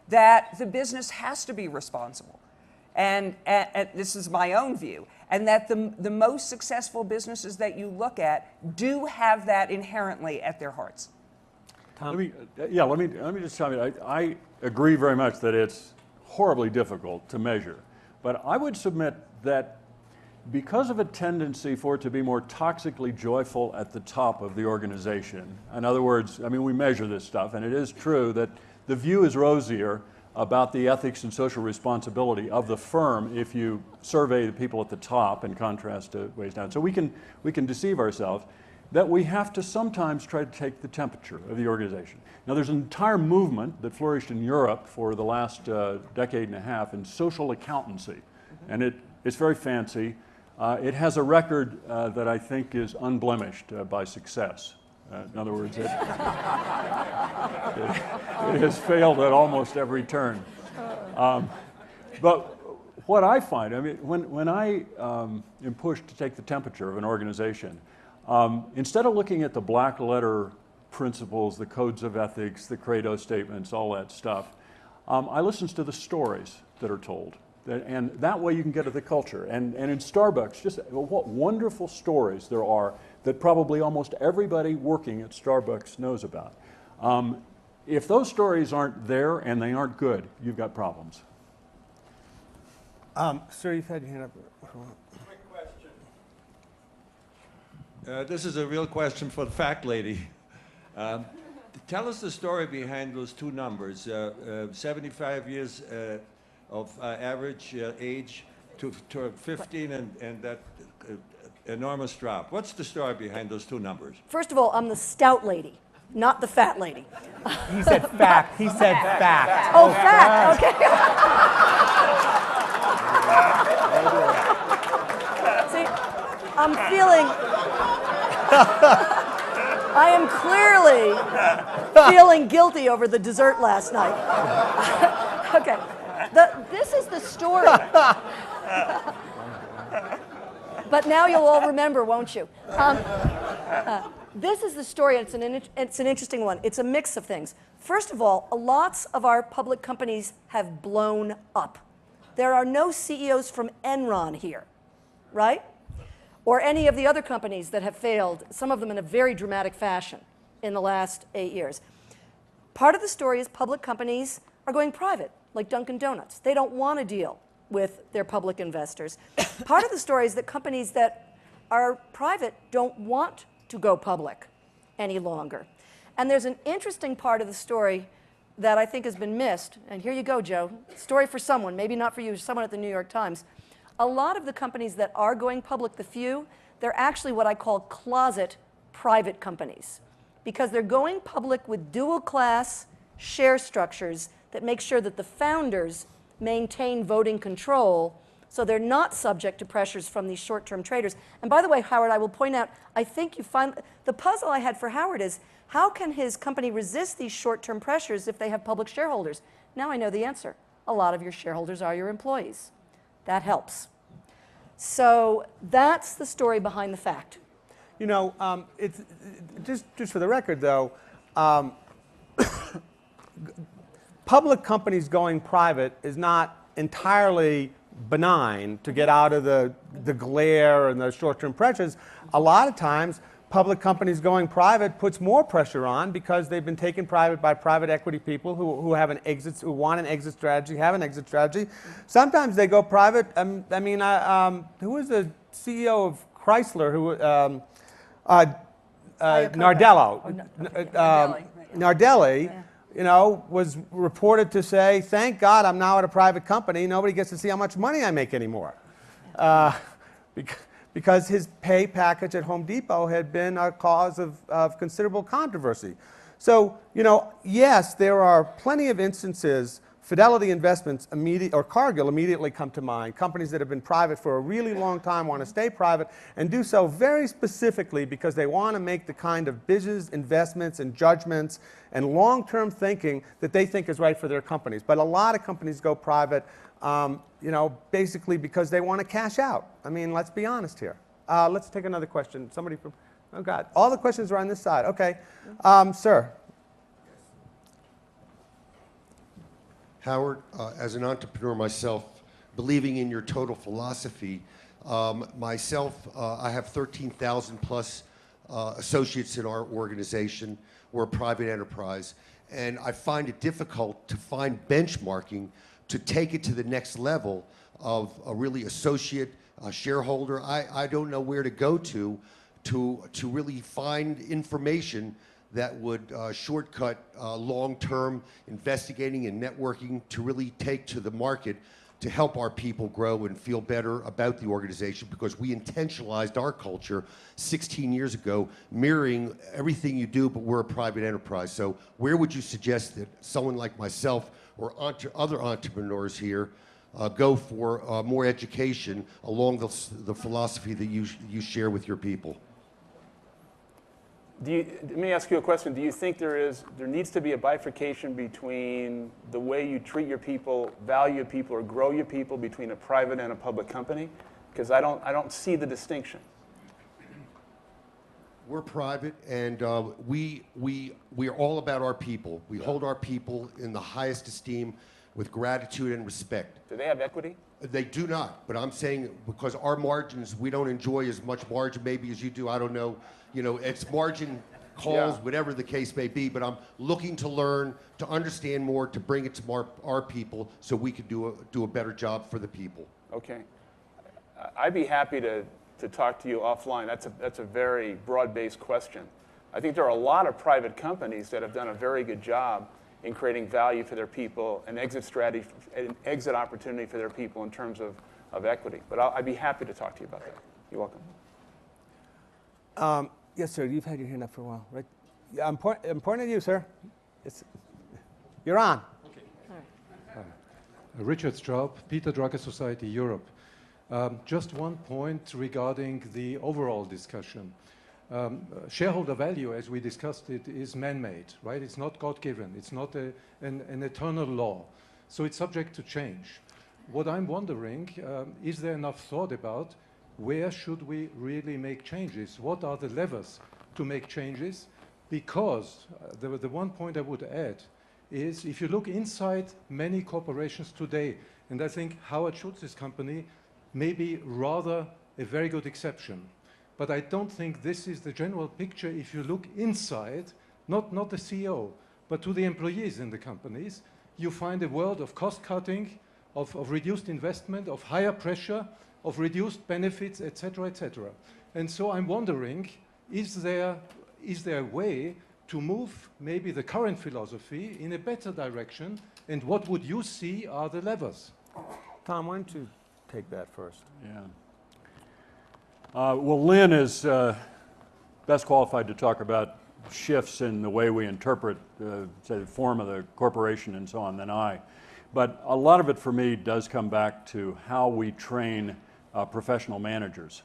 that the business has to be responsible. And this is my own view. And that the most successful businesses that you look at do have that inherently at their hearts. Let me just tell you, I agree very much that it's horribly difficult to measure. But I would submit that because of a tendency for it to be more toxically joyful at the top of the organization, in other words, I mean, we measure this stuff, and it is true that the view is rosier about the ethics and social responsibility of the firm if you survey the people at the top in contrast to ways down. So we can deceive ourselves that we have to sometimes try to take the temperature of the organization. Now, there's an entire movement that flourished in Europe for the last decade and a half in social accountancy, and it's very fancy. It has a record that I think is unblemished by success. In other words, it has failed at almost every turn. But what I find, I mean, when I am pushed to take the temperature of an organization, instead of looking at the black letter principles, the codes of ethics, the credo statements, all that stuff, I listen to the stories that are told. And that way you can get at the culture. And in Starbucks, just what wonderful stories there are that probably almost everybody working at Starbucks knows about. If those stories aren't there and they aren't good, you've got problems. Sir, you've had your hand up. Quick question. This is a real question for the fact lady. Tell us the story behind those two numbers, 75 years of average age to 15 and that enormous drop. What's the story behind those two numbers? First of all, I'm the stout lady, not the fat lady. He said fact. He said fact. Oh, fact. Okay. See, I'm feeling. I am clearly feeling guilty over the dessert last night. Okay. This is the story. But now you'll all remember, won't you? This is the story, and it's an interesting one. It's a mix of things. First of all, lots of our public companies have blown up. There are no CEOs from Enron here, right? Or any of the other companies that have failed, some of them in a very dramatic fashion in the last 8 years. Part of the story is public companies are going private, like Dunkin' Donuts. They don't want to deal with their public investors. Part of the story is that companies that are private don't want to go public any longer. And there's an interesting part of the story that I think has been missed, and here you go, Joe. Story for someone, maybe not for you, someone at the New York Times. A lot of the companies that are going public, the few, they're actually what I call closet private companies, because they're going public with dual-class share structures that make sure that the founders maintain voting control, so they're not subject to pressures from these short-term traders. And by the way, Howard, I will point out, I think you find, the puzzle I had for Howard is, how can his company resist these short-term pressures if they have public shareholders? Now I know the answer. A lot of your shareholders are your employees. That helps. So that's the story behind the fact. You know, it's just for the record, though, public companies going private is not entirely benign to get out of the glare and the short-term pressures. A lot of times, public companies going private puts more pressure on because they've been taken private by private equity people who have an exit, who want an exit strategy, have an exit strategy. Sometimes they go private. I mean, who was the CEO of Chrysler? Nardello. Nardelli. Yeah. You know, was reported to say, "Thank God I'm now at a private company. Nobody gets to see how much money I make anymore," because his pay package at Home Depot had been a cause of considerable controversy. So, you know, yes, there are plenty of instances. Fidelity Investments or Cargill immediately come to mind. Companies that have been private for a really long time want to stay private and do so very specifically because they want to make the kind of business investments and judgments and long-term thinking that they think is right for their companies. But a lot of companies go private, you know, basically because they want to cash out. I mean, let's be honest here. Let's take another question. Somebody from, oh God, all the questions are on this side. Okay, sir. Howard, as an entrepreneur myself, believing in your total philosophy, myself, I have 13,000 plus associates in our organization. We're a private enterprise, and I find it difficult to find benchmarking to take it to the next level of a really associate shareholder. I don't know where to go to really find information that would shortcut long-term investigating and networking to really take to the market to help our people grow and feel better about the organization, because we intentionalized our culture 16 years ago, mirroring everything you do, but we're a private enterprise. So where would you suggest that someone like myself or other entrepreneurs here go for more education along the philosophy that you share with your people? Let me ask you a question. Do you think there needs to be a bifurcation between the way you treat your people, value your people, or grow your people between a private and a public company? Because I don't see the distinction. We're private, and we are all about our people. We hold our people in the highest esteem with gratitude and respect. Do they have equity? They do not, but I'm saying because our margins, we don't enjoy as much margin maybe as you do. I don't know. You know, it's margin calls, whatever the case may be, but I'm looking to learn, to understand more, to bring it to our people so we can do a better job for the people. Okay. I'd be happy to talk to you offline. That's a very broad-based question. I think there are a lot of private companies that have done a very good job in creating value for their people, an exit strategy, an exit opportunity for their people in terms of equity. But I'd be happy to talk to you about that. You're welcome. Yes, sir. You've had your hand up for a while, right? Yeah, I'm pointing at you, sir. You're on. Okay. Richard Straub, Peter Drucker Society, Europe. Just one point regarding the overall discussion. Shareholder value, as we discussed it, is man-made, right? It's not God-given. It's not an eternal law. So it's subject to change. What I'm wondering, is there enough thought about where should we really make changes? What are the levers to make changes? Because the one point I would add is if you look inside many corporations today, and I think Howard Schultz's company may be rather a very good exception. But I don't think this is the general picture if you look inside, not the CEO, but to the employees in the companies. You find a world of cost cutting, of reduced investment, of higher pressure, of reduced benefits, et cetera, et cetera. And so I'm wondering, is there a way to move maybe the current philosophy in a better direction, and what would you see are the levers? Tom, why don't you take that first? Yeah. Well, Lynn is best qualified to talk about shifts in the way we interpret say, the form of the corporation and so on than I. But a lot of it for me does come back to how we train professional managers.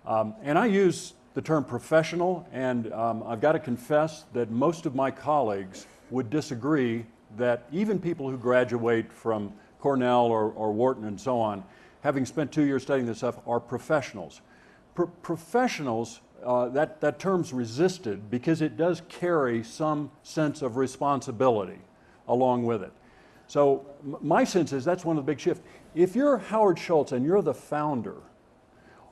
And I use the term professional, and I've got to confess that most of my colleagues would disagree that even people who graduate from Cornell or Wharton and so on, having spent 2 years studying this stuff, are professionals. Professionals, that term's resisted because it does carry some sense of responsibility along with it. So my sense is that's one of the big shifts. If you're Howard Schultz and you're the founder,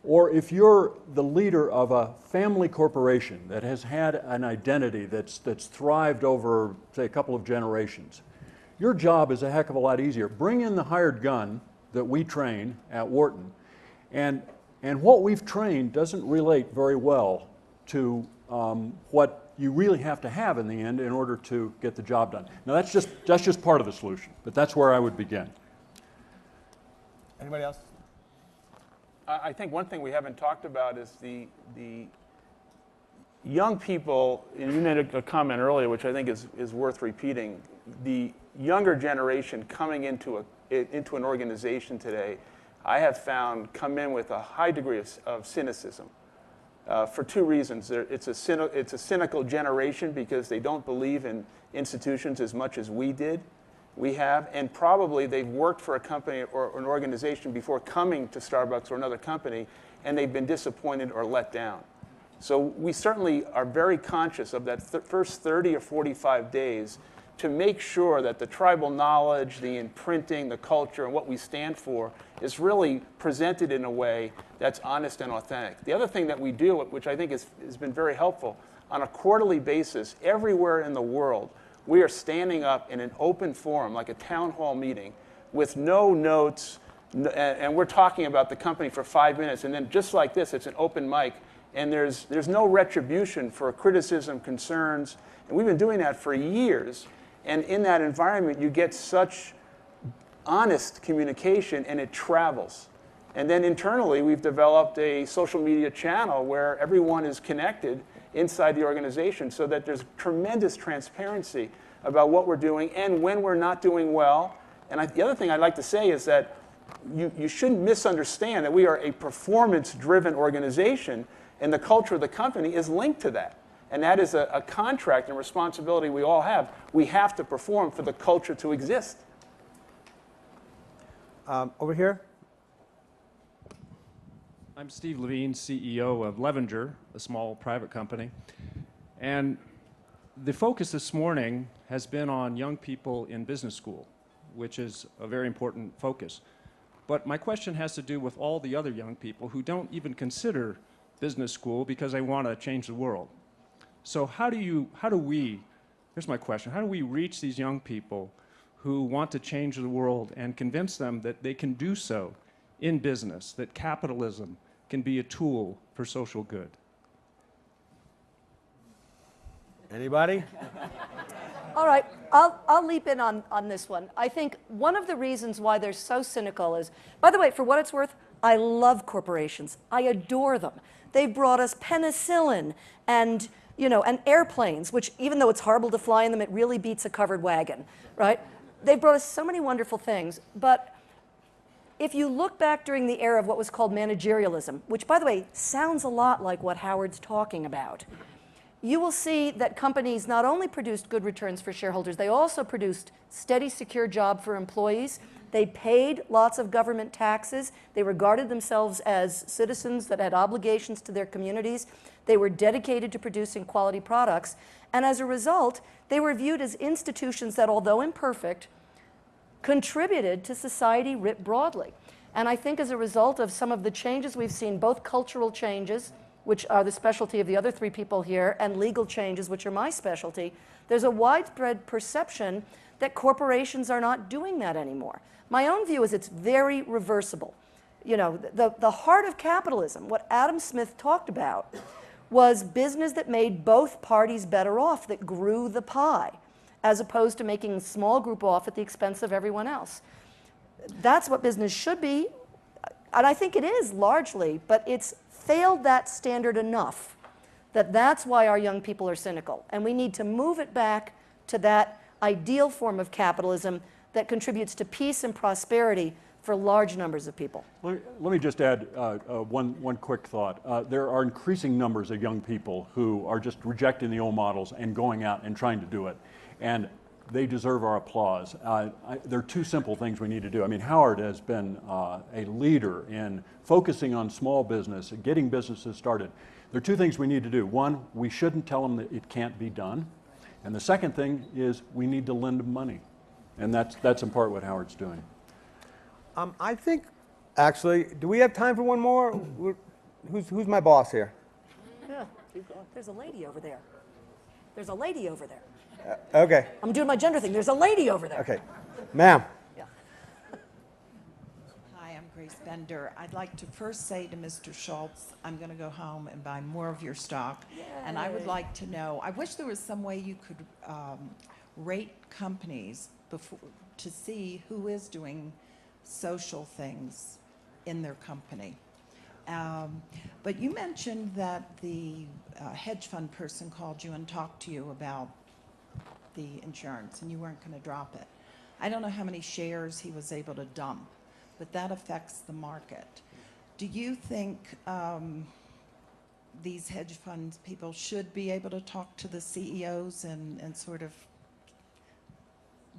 or if you're the leader of a family corporation that has had an identity that's thrived over, say, a couple of generations, your job is a heck of a lot easier. Bring in the hired gun that we train at Wharton, and what we've trained doesn't relate very well to what you really have to have in the end in order to get the job done. Now that's just part of the solution, but that's where I would begin. Anybody else? I think one thing we haven't talked about is young people, and you made a comment earlier, which I think is worth repeating, the younger generation coming into an organization today, I have found come in with a high degree of cynicism for two reasons. It's a cynical generation because they don't believe in institutions as much as we have, and probably they've worked for a company or an organization before coming to Starbucks or another company, and they've been disappointed or let down. So we certainly are very conscious of that first 30 or 45 days to make sure that the tribal knowledge, the imprinting, the culture, and what we stand for is really presented in a way that's honest and authentic. The other thing that we do, which I think has been very helpful, on a quarterly basis, everywhere in the world, we are standing up in an open forum, like a town hall meeting, with no notes, and we're talking about the company for 5 minutes, and then just like this, it's an open mic, and there's no retribution for criticism, concerns, and we've been doing that for years. And in that environment, you get such honest communication, and it travels. And then internally, we've developed a social media channel where everyone is connected inside the organization so that there's tremendous transparency about what we're doing and when we're not doing well. And the other thing I'd like to say is that you shouldn't misunderstand that we are a performance-driven organization, and the culture of the company is linked to that. And that is a contract and responsibility we all have. We have to perform for the culture to exist. Over here. I'm Steve Levine, CEO of Endanger, a small private company. And the focus this morning has been on young people in business school, which is a very important focus. But my question has to do with all the other young people who don't even consider business school because they want to change the world. So here's my question, how do we reach these young people who want to change the world and convince them that they can do so in business, that capitalism can be a tool for social good? Anybody? All right, I'll leap in on this one. I think one of the reasons why they're so cynical is, by the way, for what it's worth, I love corporations. I adore them. They've brought us penicillin and airplanes, which even though it's horrible to fly in them, it really beats a covered wagon, right? They've brought us so many wonderful things, but if you look back during the era of what was called managerialism, which by the way, sounds a lot like what Howard's talking about, you will see that companies not only produced good returns for shareholders, they also produced steady, secure job for employees. They paid lots of government taxes. They regarded themselves as citizens that had obligations to their communities. They were dedicated to producing quality products. And as a result, they were viewed as institutions that, although imperfect, contributed to society writ broadly. And I think as a result of some of the changes we've seen, both cultural changes, which are the specialty of the other three people here, and legal changes, which are my specialty, there's a widespread perception that corporations are not doing that anymore. My own view is it's very reversible. The heart of capitalism, what Adam Smith talked about, was business that made both parties better off, that grew the pie, as opposed to making a small group off at the expense of everyone else. That's what business should be, and I think it is largely, but it's failed that standard enough that that's why our young people are cynical. And we need to move it back to that ideal form of capitalism that contributes to peace and prosperity for large numbers of people. Let me just add one quick thought. There are increasing numbers of young people who are just rejecting the old models and going out and trying to do it. And they deserve our applause. There are two simple things we need to do. I mean, Howard has been a leader in focusing on small business, getting businesses started. There are two things we need to do. One, we shouldn't tell them that it can't be done. And the second thing is we need to lend them money. And that's in part what Howard's doing. I think, actually, do we have time for one more? Who's my boss here? Yeah, keep going. There's a lady over there. There's a lady over there. Okay. I'm doing my gender thing. There's a lady over there. Okay. Ma'am. Yeah. Hi, I'm Grace Bender. I'd like to first say to Mr. Schultz, I'm going to go home and buy more of your stock. Yay. And I would like to know, I wish there was some way you could rate companies to see who is doing social things in their company. But you mentioned that the hedge fund person called you and talked to you about the insurance, and you weren't going to drop it. I don't know how many shares he was able to dump, but that affects the market. Do you think these hedge funds people should be able to talk to the CEOs and sort of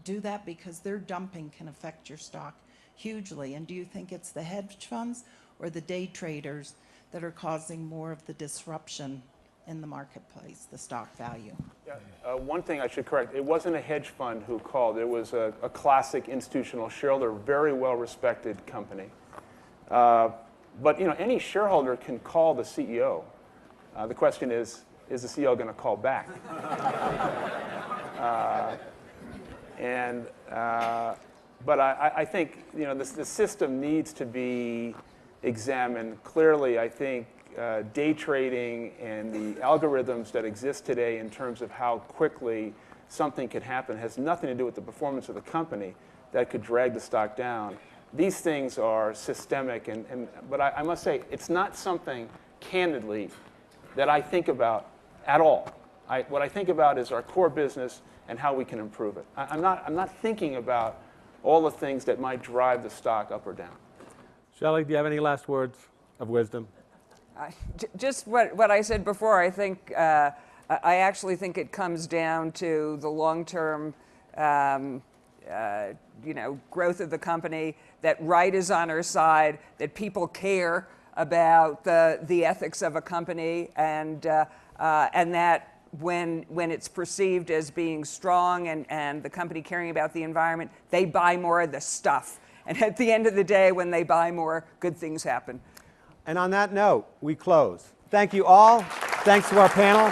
do that, because their dumping can affect your stock hugely? And do you think it's the hedge funds or the day traders that are causing more of the disruption in the marketplace, the stock value? Yeah. One thing I should correct, it wasn't a hedge fund who called. It was a classic institutional shareholder, very well-respected company. But any shareholder can call the CEO. The question is the CEO going to call back? But I think the system needs to be examined. Clearly, I think day trading and the algorithms that exist today in terms of how quickly something could happen has nothing to do with the performance of the company that could drag the stock down. These things are systemic, but I must say, it's not something, candidly, that I think about at all. What I think about is our core business and how we can improve it. I'm not thinking about all the things that might drive the stock up or down. Shelly, do you have any last words of wisdom? Just what I said before. I think I actually think it comes down to the long-term, growth of the company. That right is on our side. That people care about the ethics of a company, and that when it's perceived as being strong and the company caring about the environment, they buy more of the stuff. And at the end of the day, when they buy more, good things happen. And on that note, we close. Thank you all. Thanks to our panel.